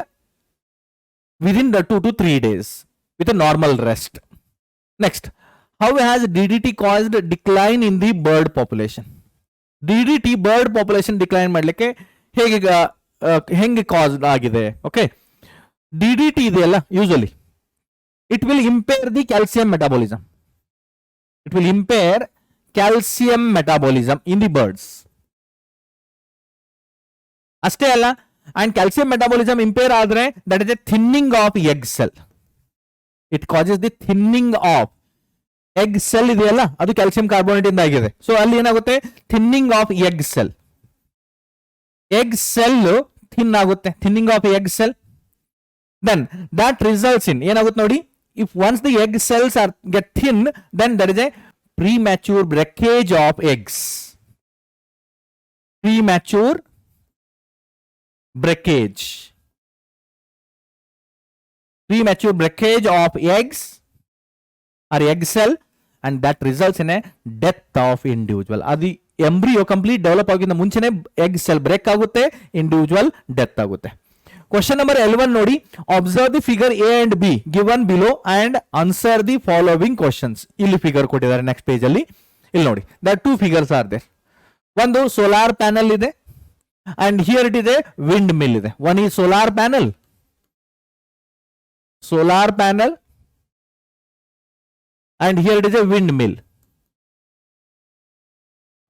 within the 2 to 3 days with a normal rest. Next, how has DDT caused decline in the bird population? DDT bird population decline ಮಾಡಲಿಕ್ಕೆ ಹೆಂಗೆ caused ಆಗಿದೆ? Okay, DDT ಇದೆಯಲ್ಲ, usually it will impair the calcium metabolism. It will impair calcium metabolism in the birds. ಅಷ್ಟೇ ಅಲ್ಲ, and calcium metabolism impair ಆದರೆ that is a thinning of egg cell. It causes the thinning of egg cell ಇದೆಯಲ್ಲ, ಅದು calcium carbonate ಇಂದ ಆಗಿದೆ. ಸೊ ಅಲ್ಲಿ ಏನಾಗುತ್ತೆ? Thinning of eggshell. Eggshell thin ಆಗುತ್ತೆ, thinning of eggshell. Then that results in ಏನಾಗುತ್ತೆ ನೋಡಿ, if once the eggshells are get thin, then there is a premature breakage of eggs. Premature breakage. Premature breakage of eggs or egg cell, and that results in a death of individual. adi embryo complete develop ಆಗಿಂದ ಮುಂಚೆನೆ egg cell break ಆಗುತ್ತೆ, individual death ಆಗುತ್ತೆ. Question number 11 ನೋಡಿ, observe the figure A and B given below and answer the following questions. ಇಲ್ಲಿ figure ಕೊಟ್ಟಿದ್ದಾರೆ next page ಅಲ್ಲಿ. ಇಲ್ಲಿ ನೋಡಿ, there are two figures are there. ಒಂದು ಸೋಲಾರ್ ಪ್ಯಾನಲ್ ಇದೆ and here it is a wind mill ಇದೆ. One is solar panel and here it is a windmill.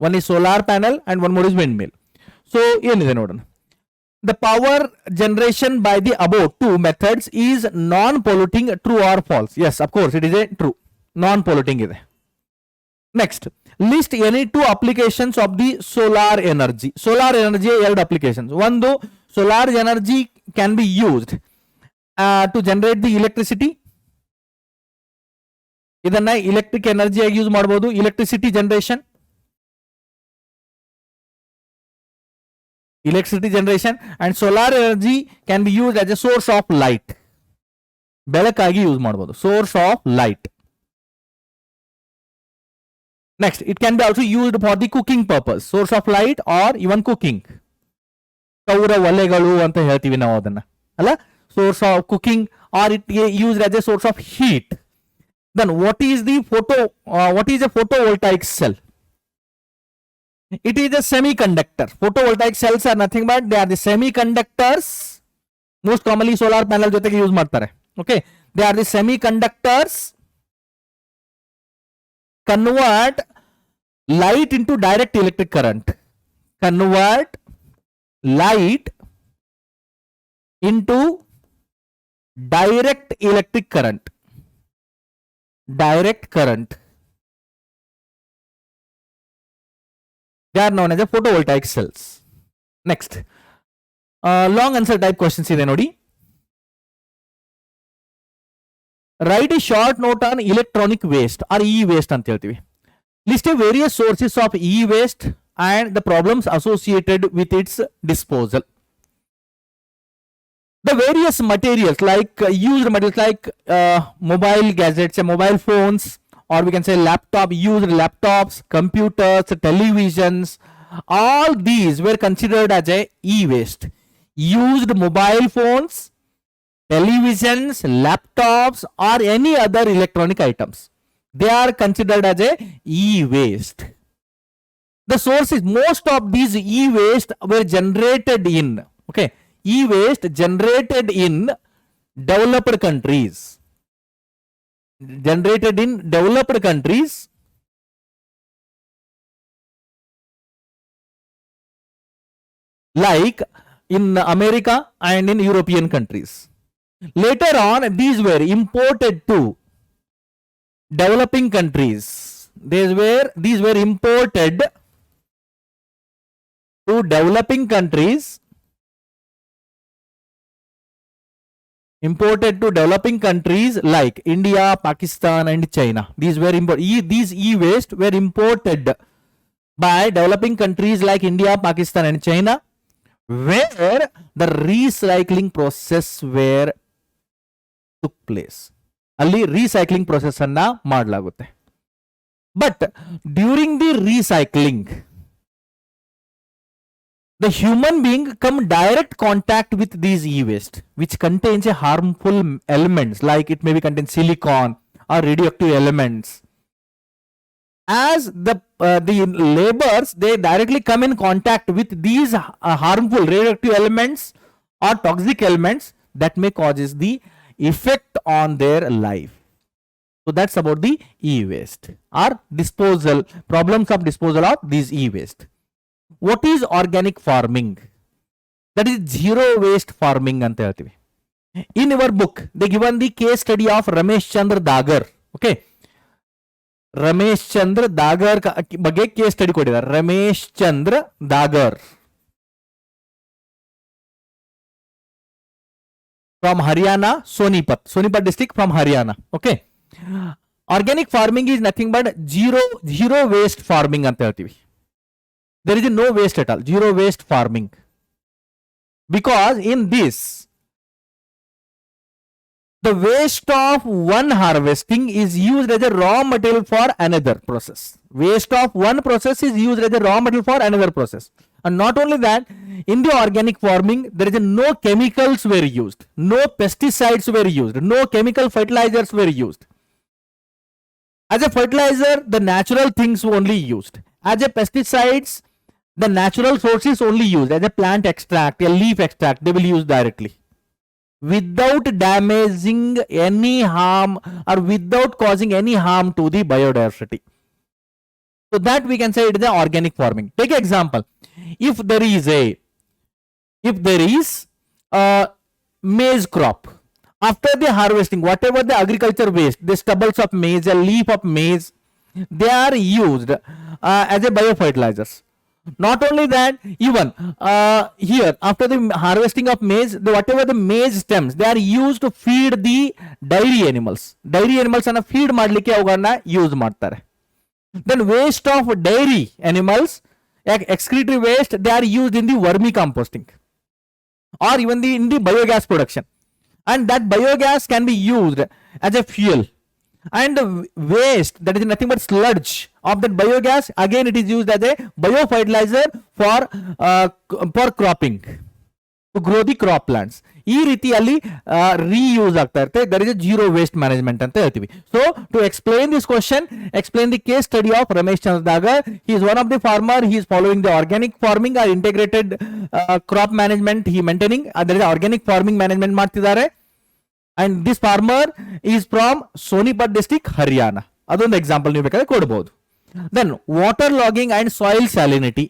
One is solar panel and one more is windmill. So ಏನಿದೆ ನೋಡೋಣ. The power generation by the above two methods is non-polluting, true or false? Yes, of course it is a true. Non-polluting ಇದೆ. Next, list any two applications of the solar energy. Solar energy ಎರಡು applications. ಒಂದು, solar energy can be used to generate the electricity. ಇದನ್ನ electric energy ಆಗಿ use ಮಾಡಬಹುದು. electricity generation and solar energy can be used as a source of light. ಬೆಳಕಾಗಿ use ಮಾಡಬಹುದು, source of light. Next, it can be also used for the cooking purpose, source of light or even cooking. ಸೌರ ಒಲೆಗಳು ಅಂತ ಹೇಳ್ತೀವಿ ನಾವು ಅದನ್ನ, ಅಲ್ಲ, source of cooking, or it used as a source of heat. Then what is a photovoltaic cell? It is a semiconductor. Photovoltaic cells are nothing but they are the semiconductors. Most commonly solar panel ಜೊತೆಗೆ use ಮಾಡ್ತಾರೆ. Okay, they are the semiconductors convert light into direct electric current. Convert light into direct electric current. Direct current. They are known as a photovoltaic cells. Next, long answer type questions ಇದೆ ನೋಡಿ. Write a short note on electronic waste or e-waste ಅಂತ ಹೇಳ್ತೀವಿ. List a various sources of e-waste and the problems associated with its disposal. The various materials like used materials like mobile gadgets, mobile phones, or we can say laptop, used laptops, computers, televisions, all these were considered as a e-waste. Used mobile phones, televisions, laptops, or any other electronic items, they are considered as a e-waste. The sources, most of these e-waste were generated in, okay, e-waste generated in developed countries. Generated in developed countries like in America and in European countries. Later on, these were imported to developing countries. These were imported to developing countries. Imported to developing countries like India, Pakistan, and China. These e-waste were imported by developing countries like India, Pakistan, and China, where the recycling process took place. Ali recycling process anna madlagutte. But during the recycling, the human being come direct contact with these e-waste, which contains a harmful elements, like it may be contain silicon or radioactive elements. As the laborers, they directly come in contact with these harmful radioactive elements or toxic elements that may causes the effect on their life. So that's about the e-waste or disposal, problems of disposal of these e-waste. What is organic farming? That is zero waste farming anta heltivi. In your book, they given the case study of Ramesh Chandra Dagar. Okay, Ramesh Chandra Dagar ಬಗ್ಗೆ case study ಕೊಟ್ಟಿದ್ದಾರೆ. Ramesh Chandra Dagar from Haryana, Sonipat district from Haryana. Okay, organic farming is nothing but zero waste farming anta ಹೇಳ್ತೀವಿ. There is no waste at all, zero waste farming, because in this, the waste of one harvesting is used as a raw material for another process. Waste of one process is used as a raw material for another process. And not only that, in the organic farming, there is no chemicals were used, no pesticides were used, no chemical fertilizers were used. As a fertilizer, the natural things were only used. As a pesticides, the natural sources only used. As a plant extract, a leaf extract, they will use directly, without damaging any harm or without causing any harm to the biodiversity. So that we can say it is a organic farming. Take an example. If there is a maize crop, after the harvesting, whatever the agriculture waste, the stubbles of maize, a leaf of maize, they are used as a biofertilizers. Not only that, even here after the harvesting of maize, whatever the maize stems, they are used to feed the dairy animals. Dairy animals ana feed madlikke avuganna use ಮಾಡ್ತಾರೆ. Then waste of dairy animals, excretory waste, they are used in the vermi composting or even in the biogas production, and that biogas can be used as a fuel. And the waste, that is nothing but sludge of that biogas, again it is used as a biofertilizer for cropping, to grow the crop plants. ಈ ರೀತಿಯಲ್ಲಿ reuse ಆಗ್ತಾ ಇರುತ್ತೆ. There is a zero waste management ಅಂತ ಹೇಳ್ತೀವಿ. So to explain this question, explain the case study of Ramesh Chandra Dagar. He is one of the farmer. He is following the organic farming or integrated crop management. He maintaining there is organic farming management ಮಾಡ್ತಿದ್ದಾರೆ. And this farmer is from Sonipat district, Haryana. ಅದೊಂದು example ನೀವು ಬೇಕಾದ್ರೆ ಕೊಡಬಹುದು. Then water logging and soil salinity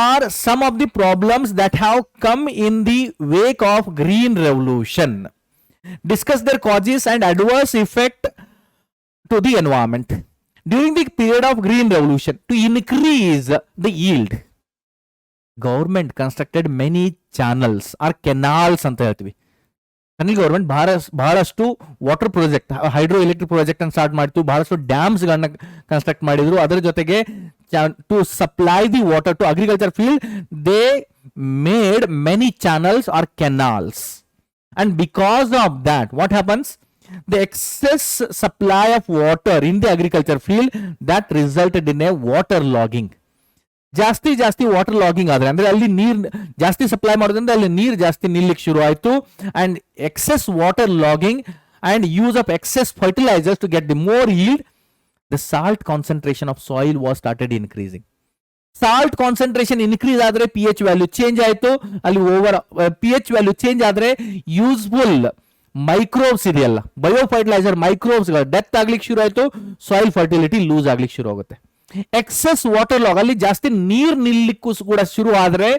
are some of the problems that have come in the wake of green revolution. Discuss their causes and adverse effect to the environment. During the period of Green Revolution, to increase the yield, government constructed many channels or canals ಅಂತ ಹೇಳ್ತೀವಿ. Karnataka government ಬಹಳಷ್ಟು water project, hydro electric project ಅನ್ನು start ಮಾಡಿತು, ಬಹಳಷ್ಟು dams ಗಳನ್ನ construct ಮಾಡಿದ್ರು. ಅದರ ಜೊತೆಗೆ to supply the water to agriculture field they made many channels or canals. And because of that what happens, the excess supply of water in the agriculture field that resulted in a water logging. ಜಾಸ್ತಿ water logging ಆದ್ರೆ ಅಂದ್ರೆ ಅಲ್ಲಿ ನೀರ್ ಜಾಸ್ತಿ supply ಮಾಡೋದ್ರಿಂದ ಅಲ್ಲಿ ನೀರ್ ಜಾಸ್ತಿ ನಿಲ್ಲಿಕ್ಕೆ ಶುರು ಆಯ್ತು. And excess water logging and use of excess fertilisers to get the more yield, the salt concentration of soil was started increasing. Salt concentration increase ಆದ್ರೆ ಪಿ ಎಚ್ ವ್ಯಾಲ್ಯೂ ಚೇಂಜ್ ಆಯ್ತು. ಅಲ್ಲಿ over P H value change ಆದ್ರೆ useful microbes ಇದೆಯಲ್ಲ, bio fertiliser microbes death ಆಗ್ಲಿಕ್ಕೆ ಶುರು ಆಯ್ತು, soil fertility loose ಆಗ್ಲಿಕ್ಕೆ ಶುರು ಆಗುತ್ತೆ. ಎಕ್ಸೆಸ್ ವಾಟರ್ ಲಾಗ್, ಅಲ್ಲಿ ಜಾಸ್ತಿ ನೀರ್ ನಿಲ್ಲಿಕ್ಕೂ ಕೂಡ ಶುರು ಆದ್ರೆ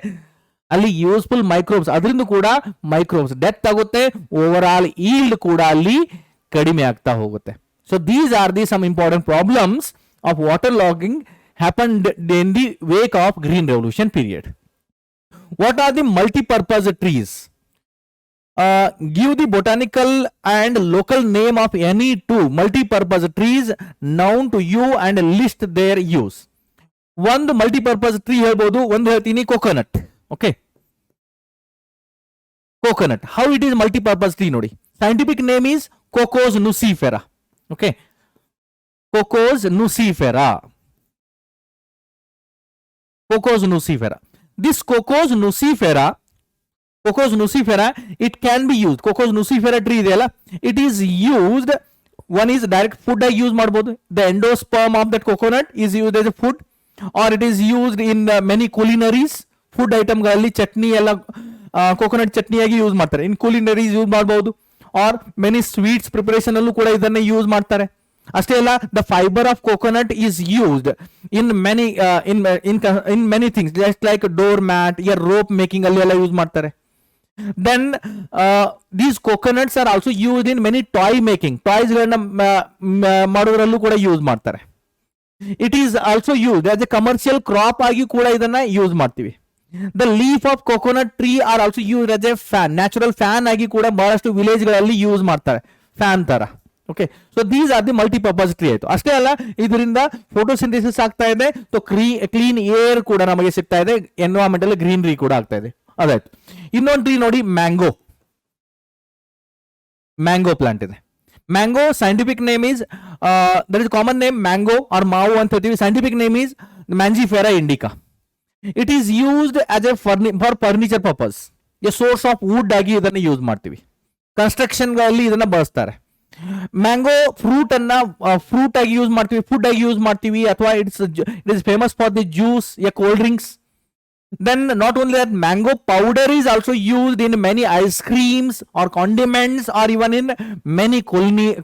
ಅಲ್ಲಿ ಯೂಸ್ಫುಲ್ ಮೈಕ್ರೋಬ್ಸ್, ಅದರಿಂದ ಕೂಡ ಮೈಕ್ರೋಬ್ಸ್ ಡೆತ್ ಆಗುತ್ತೆ, ಓವರ್ ಆಲ್ ಈಲ್ಡ್ ಕೂಡ ಅಲ್ಲಿ ಕಡಿಮೆ ಆಗ್ತಾ ಹೋಗುತ್ತೆ. So these are the some important problems of water logging happened in the wake of Green Revolution period. What are the multi-purpose trees? Give the botanical and local name of any two multi-purpose trees known to you and list their use. ಒಂದು multipurpose tree ಹೇಳ್ಬೋದು, ಒಂದು ಹೇಳ್ತೀನಿ coconut. Okay, coconut how it is multipurpose tree ನೋಡಿ. Scientific name is Cocos nucifera. Okay, Cocos nucifera. Cocos nucifera. This Cocos nucifera, it can be used. Cocos nucifera tree ಇದೆಯಲ್ಲ, it is used. One is direct food ಆಗಿ use ಮಾಡಬಹುದು. The endosperm of that coconut is used as a food, or it is used in many culinaries. Food item ಗಳಲ್ಲಿ ಚಟ್ನಿ ಎಲ್ಲ coconut ಚಟ್ನಿಯಾಗಿ use ಮಾಡ್ತಾರೆ. In culinaries use ಮಾಡಬಹುದು, or many sweets preparation ಅಲ್ಲೂ ಕೂಡ ಇದನ್ನ ಯೂಸ್ ಮಾಡ್ತಾರೆ. ಅಷ್ಟೇ ಅಲ್ಲ, the fibre of coconut is used in many in many things, just like door mat, rope making ಅಲ್ಲಿ ಎಲ್ಲ ಯೂಸ್ ಮಾಡ್ತಾರೆ. Then these coconuts are also used in many toy making, toys ಗಳನ್ನ ಮಾಡೋದ್ರಲ್ಲೂ ಕೂಡ ಯೂಸ್ ಮಾಡ್ತಾರೆ. It is also used as a commercial crop ಆಗಿ ಕೂಡ ಇದನ್ನ ಯೂಸ್ ಮಾಡ್ತೀವಿ. The leaf of coconut tree R also used as A fan, natural fan ಆಗಿ ಕೂಡ ಬಹಳಷ್ಟು ವಿಲೇಜ್ ಗಳಲ್ಲಿ ಯೂಸ್ ಮಾಡ್ತಾರೆ, ಫ್ಯಾನ್ ತರ. Okay, so these are the multipurpose tree ಆಯ್ತು. ಅಷ್ಟೇ ಅಲ್ಲ, ಇದರಿಂದ ಫೋಟೋಸಿಂಥೆಸಿಸ್ ಆಗ್ತಾ ಇದೆ, ಸೊ ಕ್ಲೀನ್ ಏರ್ ಕೂಡ ನಮಗೆ ಸಿಗ್ತಾ ಇದೆ, ಎನ್ವೈರನ್ಮೆಂಟಲ್ ಗ್ರೀನರಿ ಕೂಡ ಆಗ್ತಾ ಇದೆ. ಅದಾಯ್ತು. ಇನ್ನೊಂದು ಟ್ರೀ ನೋಡಿ, ಮ್ಯಾಂಗೋ. ಮ್ಯಾಂಗೋ ಪ್ಲಾಂಟ್ ಇದೆ. Mango scientific name is that is common name mango or ಮಾವು ಅಂತ ಹೇಳ್ತೀವಿ. Scientific name is Mangifera indica. It is used as a for furniture purpose, a source of wood ಆಗಿ ಇದನ್ನ use ಮಾಡ್ತೀವಿ. Construction ಗಳಲ್ಲಿ ಇದನ್ನ ಬಳಸ್ತಾರೆ. ಮ್ಯಾಂಗೋ ಫ್ರೂಟ್ ಅನ್ನ ಫ್ರೂಟ್ ಆಗಿ ಯೂಸ್ ಮಾಡ್ತೀವಿ, ಫುಡ್ ಆಗಿ ಯೂಸ್ ಮಾಡ್ತೀವಿ, ಅಥವಾ it is famous for the juice, cold drinks. Then not only that, mango powder is also used in many ice creams or condiments or even in many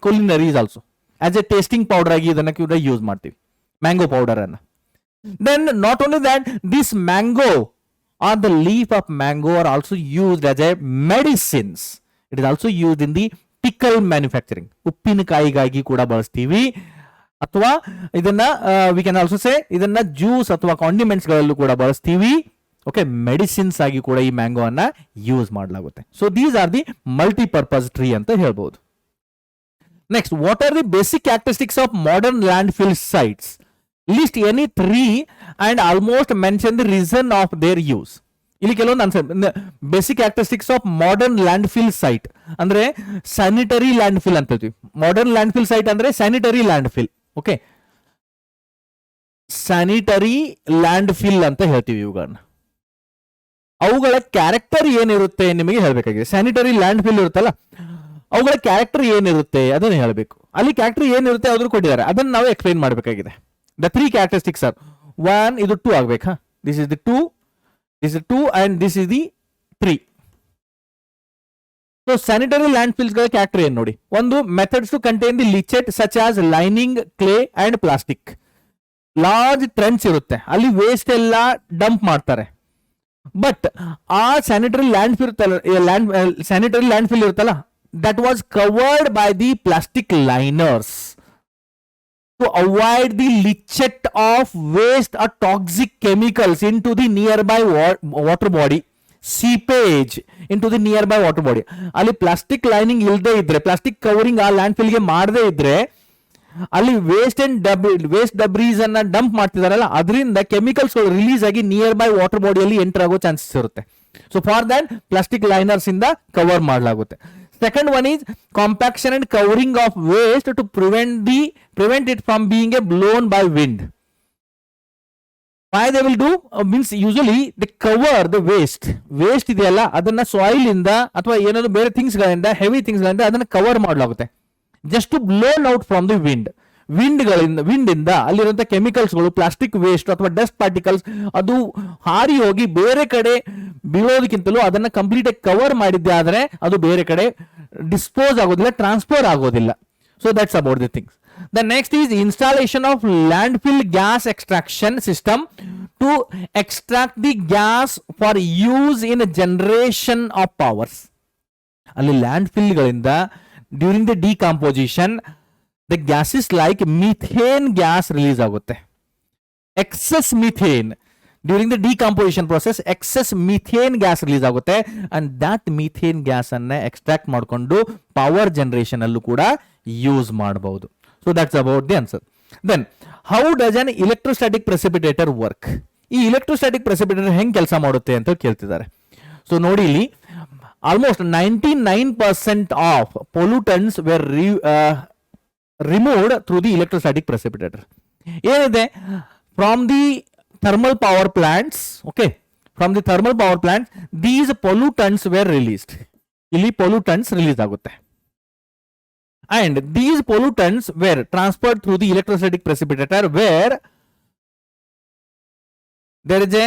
culinaries also as a tasting powder ಆಗಿ ಇದನ್ನ ಕೂಡ use ಮಾಡ್ತೀವಿ, mango powder ಅನ್ನ. Then not only that, this mango or the leaf of mango are also used as a medicines. It is also used in the pickle manufacturing, ಉಪ್ಪಿನಕಾಯಿಗಾಗಿ ಕೂಡ ಬಳಸ್ತೀವಿ, ಅಥವಾ ಇದನ್ನ ವಿ ಕ್ಯಾನ್ ಆಲ್ಸೋ ಸೇ ಇದನ್ನ juice ಅಥವಾ condiments ಗಳಲ್ಲೂ ಕೂಡ ಬಳಸ್ತೀವಿ. ಓಕೆ, ಮೆಡಿಸಿನ್ಸ್ ಆಗಿ ಕೂಡ ಈ ಮ್ಯಾಂಗೋ ಅನ್ನ ಯೂಸ್ ಮಾಡಲಾಗುತ್ತೆ. So these are the multipurpose tree ಅಂತ ಹೇಳ್ಬಹುದು. Next, what are the basic characteristics of modern land fill sites? List any 3 and almost mention the reason of their use. ಇಲ್ಲಿ ಕೆಲವೊಂದು answer. Basic characteristics of modern land fill site ಅಂದ್ರೆ sanitary land fill ಅಂತ ಹೇಳ್ತೀವಿ. Modern land fill site ಅಂದ್ರೆ sanitary land fill. Okay, sanitary land fill ಅಂತ ಹೇಳ್ತೀವಿ ಇವುಗಳನ್ನ. ಅವುಗಳ ಕ್ಯಾರೆಕ್ಟರ್ ಏನಿರುತ್ತೆ ನಿಮಗೆ ಹೇಳ್ಬೇಕಾಗಿದೆ. ಸ್ಯಾನಿಟರಿ ಲ್ಯಾಂಡ್ ಫಿಲ್ ಇರುತ್ತಲ್ಲ, ಅವುಗಳ ಕ್ಯಾರೆಕ್ಟರ್ ಏನಿರುತ್ತೆ ಅದನ್ನು ಹೇಳಬೇಕು. ಅಲ್ಲಿ ಕ್ಯಾರೆಕ್ಟರ್ ಏನಿರುತ್ತೆ ಅದ್ರ ಕೊಟ್ಟಿದ್ದಾರೆ, ಅದನ್ನು ನಾವು ಎಕ್ಸ್ಪ್ಲೈನ್ ಮಾಡಬೇಕಾಗಿದೆ. ದ 3 ಕ್ಯಾರೆಕ್ಟರಿಸ್ಟಿಕ್ಸ್ ಆರ್ 1, ಇದು 2 ಆಗ್ಬೇಕಾ, this is the 2, this is 2 and this is the 3. So sanitary landfills ಗಳ ಕ್ಯಾರೆಕ್ಟರ್ ಏನು ನೋಡಿ. ಒಂದು, methods to contain the leachate such as lining, clay and plastic. Large trench ಇರುತ್ತೆ, ಅಲ್ಲಿ ವೇಸ್ಟ್ ಎಲ್ಲ ಡಂಪ್ ಮಾಡ್ತಾರೆ. ಬಟ್ ಆ ಸ್ಯಾನಿಟರಿ ಲ್ಯಾಂಡ್ ಫಿಲ್ ಇರುತ್ತಲ್ಲ, ಸ್ಯಾನಿಟರಿ ಲ್ಯಾಂಡ್ ಫಿಲ್ ಇರುತ್ತಲ್ಲ, that was covered by the plastic liners to avoid the leachate of waste or toxic chemicals into the nearby water body, seepage into the nearby water body. ಅಲ್ಲಿ plastic lining ಇಲ್ಲದೆ ಇದ್ರೆ, plastic covering ಆ land ಫಿಲ್ಗೆ ಮಾಡದೇ ಇದ್ರೆ, ಅಲ್ಲಿ waste debris ಅನ್ನ dump ಮಾಡ್ತಿದಾರಲ್ಲ, ಅದರಿಂದ ಕೆಮಿಕಲ್ಸ್ ರಿಲೀಸ್ ಆಗಿ ನಿಯರ್ ಬೈ ವಾಟರ್ ಬಾಡಿಯಲ್ಲಿ ಎಂಟರ್ ಆಗೋ ಚಾನ್ಸಸ್ ಇರುತ್ತೆ. So for that plastic liners ಇಂದ ಕವರ್ ಮಾಡಲಾಗುತ್ತೆ. Second one is compaction and covering of waste to prevent it from being blown by wind. Why they will do means usually they cover the waste ಇದೆಯಲ್ಲ ಅದನ್ನ soil ಇಂದ ಅಥವಾ ಏನಾದ್ರು ಬೇರೆ things ಗಳಿಂದ, heavy things ಗಳಿಂದ ಅದನ್ನ ಕವರ್ ಮಾಡಲಾಗುತ್ತೆ. Just to blown out from the wind ಇಂದ ಅಲ್ಲಿರುವಂತಹ ಕೆಮಿಕಲ್ಸ್ಗಳು, ಪ್ಲಾಸ್ಟಿಕ್ ವೇಸ್ಟ್ ಅಥವಾ ಡಸ್ಟ್ ಪಾರ್ಟಿಕಲ್ಸ್ ಅದು ಹಾರಿ ಹೋಗಿ ಬೇರೆ ಕಡೆ ಬೀಳೋದಕ್ಕಿಂತಲೂ ಅದನ್ನ ಕಂಪ್ಲೀಟ್ ಆಗಿ ಕವರ್ ಮಾಡಿದ್ದೆ ಆದ್ರೆ ಅದು ಬೇರೆ ಕಡೆ ಡಿಸ್ಪೋಸ್ ಆಗೋದಿಲ್ಲ, ಟ್ರಾನ್ಸ್ಫರ್ ಆಗೋದಿಲ್ಲ. So that's about the things. The next is installation of landfill gas extraction system to extract the gas for use in generation of powers. ಅಲ್ಲಿ landfill ಗಳಿಂದ during the decomposition the gases like methane gas release ಆಗುತ್ತೆ. Excess methane during the decomposition process excess methane gas release ಆಗುತ್ತೆ, and that methane gas ಅನ್ನ extract ಮಾಡಿಕೊಂಡು power generation ಅಲ್ಲೂ ಕೂಡ use ಮಾಡಬಹುದು. So that's about the answer. Then how does an electrostatic precipitator work? ಈ electrostatic precipitator ಹೆಂಗ್ ಕೆಲಸ ಮಾಡುತ್ತೆ ಅಂತ ಕೇಳ್ತಿದ್ದಾರೆ. ಸೊ ನೋಡಿ, ಇಲ್ಲಿ almost 99% of pollutants were removed through the electrostatic precipitator. ಏನಿದೆ, from the thermal power plants, okay, from the thermal power plants these pollutants were released. ಇಲ್ಲಿ pollutants ರಿಲೀಸ್ ಆಗುತ್ತೆ. And these pollutants were transferred through the electrostatic precipitator where there is a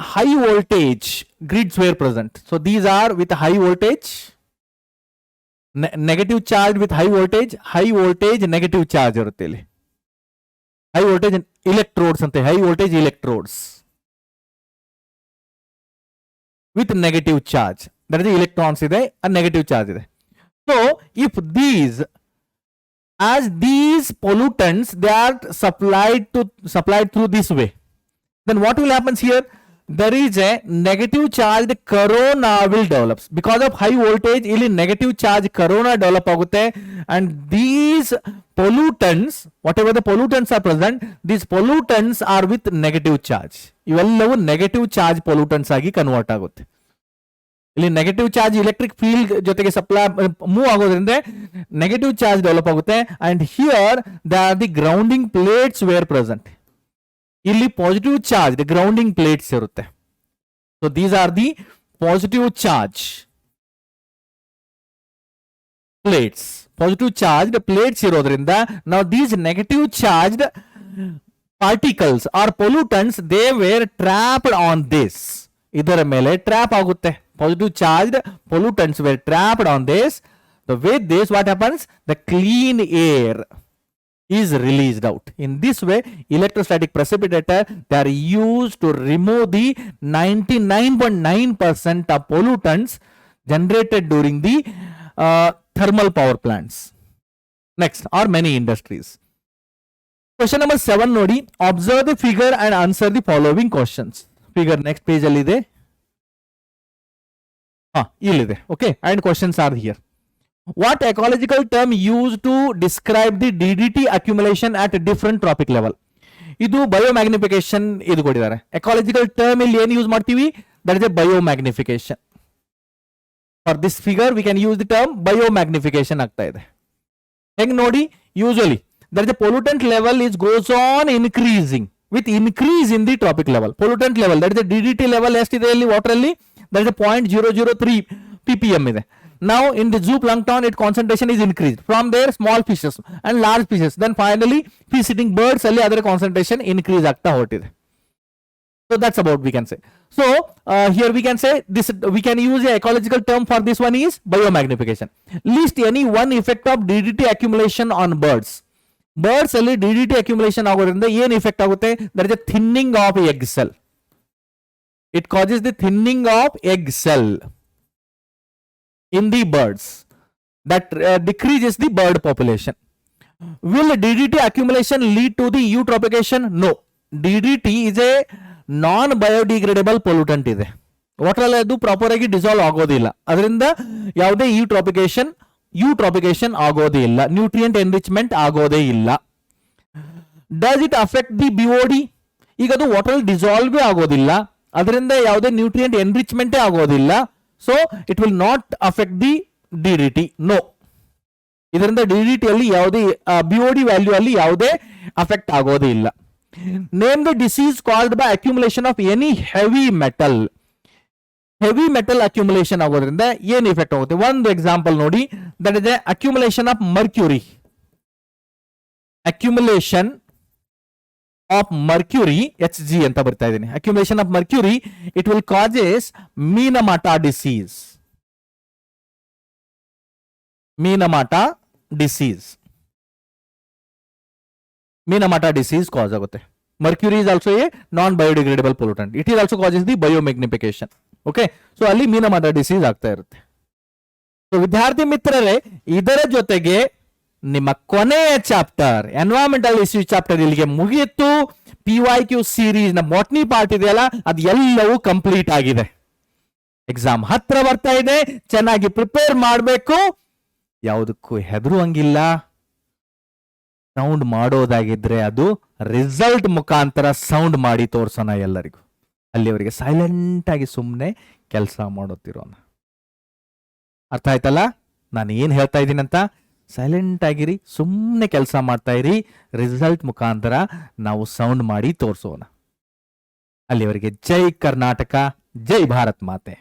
high voltage grids were present. So these are with high voltage, negative charge with high voltage, negative charge irutte ಇಲ್ಲಿ. High voltage electrodes ante, high voltage electrodes with negative charge. That is electrons ide, a negative charge ide. So if these pollutants they are supplied through this way, then what will happen here? There is a negative charged corona will develops because of high voltage. ಇಲ್ಲಿ negative charge corona develop ಆಗುತ್ತೆ, and these pollutants, whatever the pollutants are present, these pollutants are with negative charge. ಇವೆಲ್ಲವೂ negative charge pollutants ಆಗಿ convert ಆಗುತ್ತೆ. ಇಲ್ಲಿ negative charge electric field ಜೊತೆಗೆ supply move ಆಗೋದ್ರಿಂದ negative charge develop ಆಗುತ್ತೆ. And here the grounding plates were present. ಇಲ್ಲಿ positive charge grounding plates ಇರುತ್ತೆ. So these are the positive charge plates. Positive charge plates ಇರೋದ್ರಿಂದ ನಾವು these negative charge particles or pollutants they were trapped on this. ಇದರ ಮೇಲೆ trap ಆಗುತ್ತೆ. Positive charged pollutants were trapped on this. So with this what happens? The clean air is released out. In this way electrostatic precipitator they are used to remove the 99.9% of pollutants generated during the thermal power plants. Next are many industries. Question number 7 nodi. Observe the figure and answer the following questions. Figure next page alli ide. ಇಲ್ಲಿದೆ. Okay, and questions are here. What ecological term use to describe the DDT accumulation at different trophic level? ಇದು biomagnification ಇದು ಕೊಟ್ಟಿದ್ದಾರೆ. Ecological term ಇಲ್ಲಿ ಏನು use ಮಾಡ್ತೀವಿ? That is a biomagnification. For this figure we can use the term biomagnification ಆಗ್ತಾ ಇದೆ. ಹೆಂಗ್ ನೋಡಿ, usually that is a pollutant level is goes on increasing with increase in the trophic level. Pollutant level that is a DDT level ಎಷ್ಟಿದೆ ಇಲ್ಲಿ water ಅಲ್ಲಿ? That is a 0.003 ppm ಇದೆ. Now in the zooplankton its concentration is increased. From there small fishes and large fishes, then finally fish eating birds ಅಲ್ಲಿ ಅದರ concentration increase ಆಗ್ತಾ ಹೊರಟಿದೆ. So that's about we can say. So here we can say this, we can use a ecological term for this one is biomagnification. List any one effect of DDT accumulation on birds. Birds ಅಲ್ಲಿ DDT accumulation ಆಗೋದ್ರಿಂದ ಏನು effect ಆಗುತ್ತೆ? There is a thinning of egg cell. It causes the thinning of egg cell in the birds. that decreases the bird population. Will DDT accumulation lead to the eutrophication? No. DDT is a non biodegradable pollutant ಇದೆ, water ಅಲ್ಲಿ ಅದು proper ಆಗಿ dissolve ಆಗೋದಿಲ್ಲ, ಅದರಿಂದ ಯಾವುದೇ ಯೂಟ್ರಾಪಿಕೇಶನ್ ಆಗೋದೇ ಇಲ್ಲ, nutrient enrichment ಆಗೋದೇ ಇಲ್ಲ. Does it affect the ಬಿಒಡಿ? ಈಗ ಅದು ವಾಟರ್ ಅಲ್ಲಿ ಡಿಸಾಲ್ವ್ ಆಗೋದಿಲ್ಲ, ಅದರಿಂದ ಯಾವುದೇ ನ್ಯೂಟ್ರಿಯೆಂಟ್ ಎನ್ರಿಚ್ಮೆಂಟೇ ಆಗೋದಿಲ್ಲ. So it will not affect the DDT. No, ಇದರಿಂದ ಡಿಡಿಟಿ ಅಲ್ಲಿ ಯಾವುದೇ ಬಿಒಡಿ ವ್ಯಾಲ್ಯೂ ಅಲ್ಲಿ ಯಾವುದೇ ಅಫೆಕ್ಟ್ ಆಗೋದೇ ಇಲ್ಲ. Name the disease caused by accumulation of any heavy metal. Heavy metal accumulation ಆಗೋದ್ರಿಂದ ಏನ್ ಇಫೆಕ್ಟ್ ಆಗುತ್ತೆ? ಒಂದು ಎಕ್ಸಾಂಪಲ್ ನೋಡಿ, that is accumulation of mercury. Accumulation of mercury, Hg ಅಂತ ಬರ್ತಾ ಇದ್ದೀನಿ. Accumulation of mercury, it will causes Minamata disease. Minamata disease cause ಆಗುತ್ತೆ. Mercury is also A non biodegradable pollutant. It is also causes the biomagnification. Okay, so ಅಲ್ಲಿ Minamata disease ಆಗ್ತಾ ಇರುತ್ತೆ. So ವಿದ್ಯಾರ್ಥಿ ಮಿತ್ರರೇ, ಇದರ ಜೊತೆಗೆ ನಿಮ್ಮ ಕೊನೆಯ ಚಾಪ್ಟರ್ ಎನ್ವೈರನ್ಮೆಂಟಲ್ ಇಶ್ಯೂ ಚಾಪ್ಟರ್ ಇಲ್ಲಿಗೆ ಮುಗಿಯಿತು. PYQ ಸೀರೀಸ್ ನ ಬಾಟ್ನಿ ಪಾರ್ಟ್ ಇದೆಯಲ್ಲ, ಅದು ಎಲ್ಲವೂ ಕಂಪ್ಲೀಟ್ ಆಗಿದೆ. ಎಕ್ಸಾಮ್ ಹತ್ರ ಬರ್ತಾ ಇದೆ, ಚೆನ್ನಾಗಿ ಪ್ರಿಪೇರ್ ಮಾಡಬೇಕು. ಯಾವುದಕ್ಕೂ ಹೆದರುವಂಗಿಲ್ಲ. ಸೌಂಡ್ ಮಾಡೋದಾಗಿದ್ರೆ ಅದು ರಿಸಲ್ಟ್ ಮುಖಾಂತರ ಸೌಂಡ್ ಮಾಡಿ ತೋರ್ಸೋಣ ಎಲ್ಲರಿಗೂ. ಅಲ್ಲಿವರೆಗೆ ಸೈಲೆಂಟ್ ಆಗಿ ಸುಮ್ಮನೆ ಕೆಲಸ ಮಾಡೋತಿರೋಣ. ಅರ್ಥ ಆಯ್ತಲ್ಲ ನಾನು ಏನ್ ಹೇಳ್ತಾ ಇದ್ದೀನಿ ಅಂತ? ಸೈಲೆಂಟ್ ಆಗಿರಿ, ಸುಮ್ಮನೆ ಕೆಲಸ ಮಾಡ್ತಾ ಇರಿ. ರಿಸಲ್ಟ್ ಮುಖಾಂತರ ನಾವು ಸೌಂಡ್ ಮಾಡಿ ತೋರಿಸೋಣ. ಅಲ್ಲಿವರೆಗೆ ಜೈ ಕರ್ನಾಟಕ, ಜೈ ಭಾರತ್ ಮಾತೆ.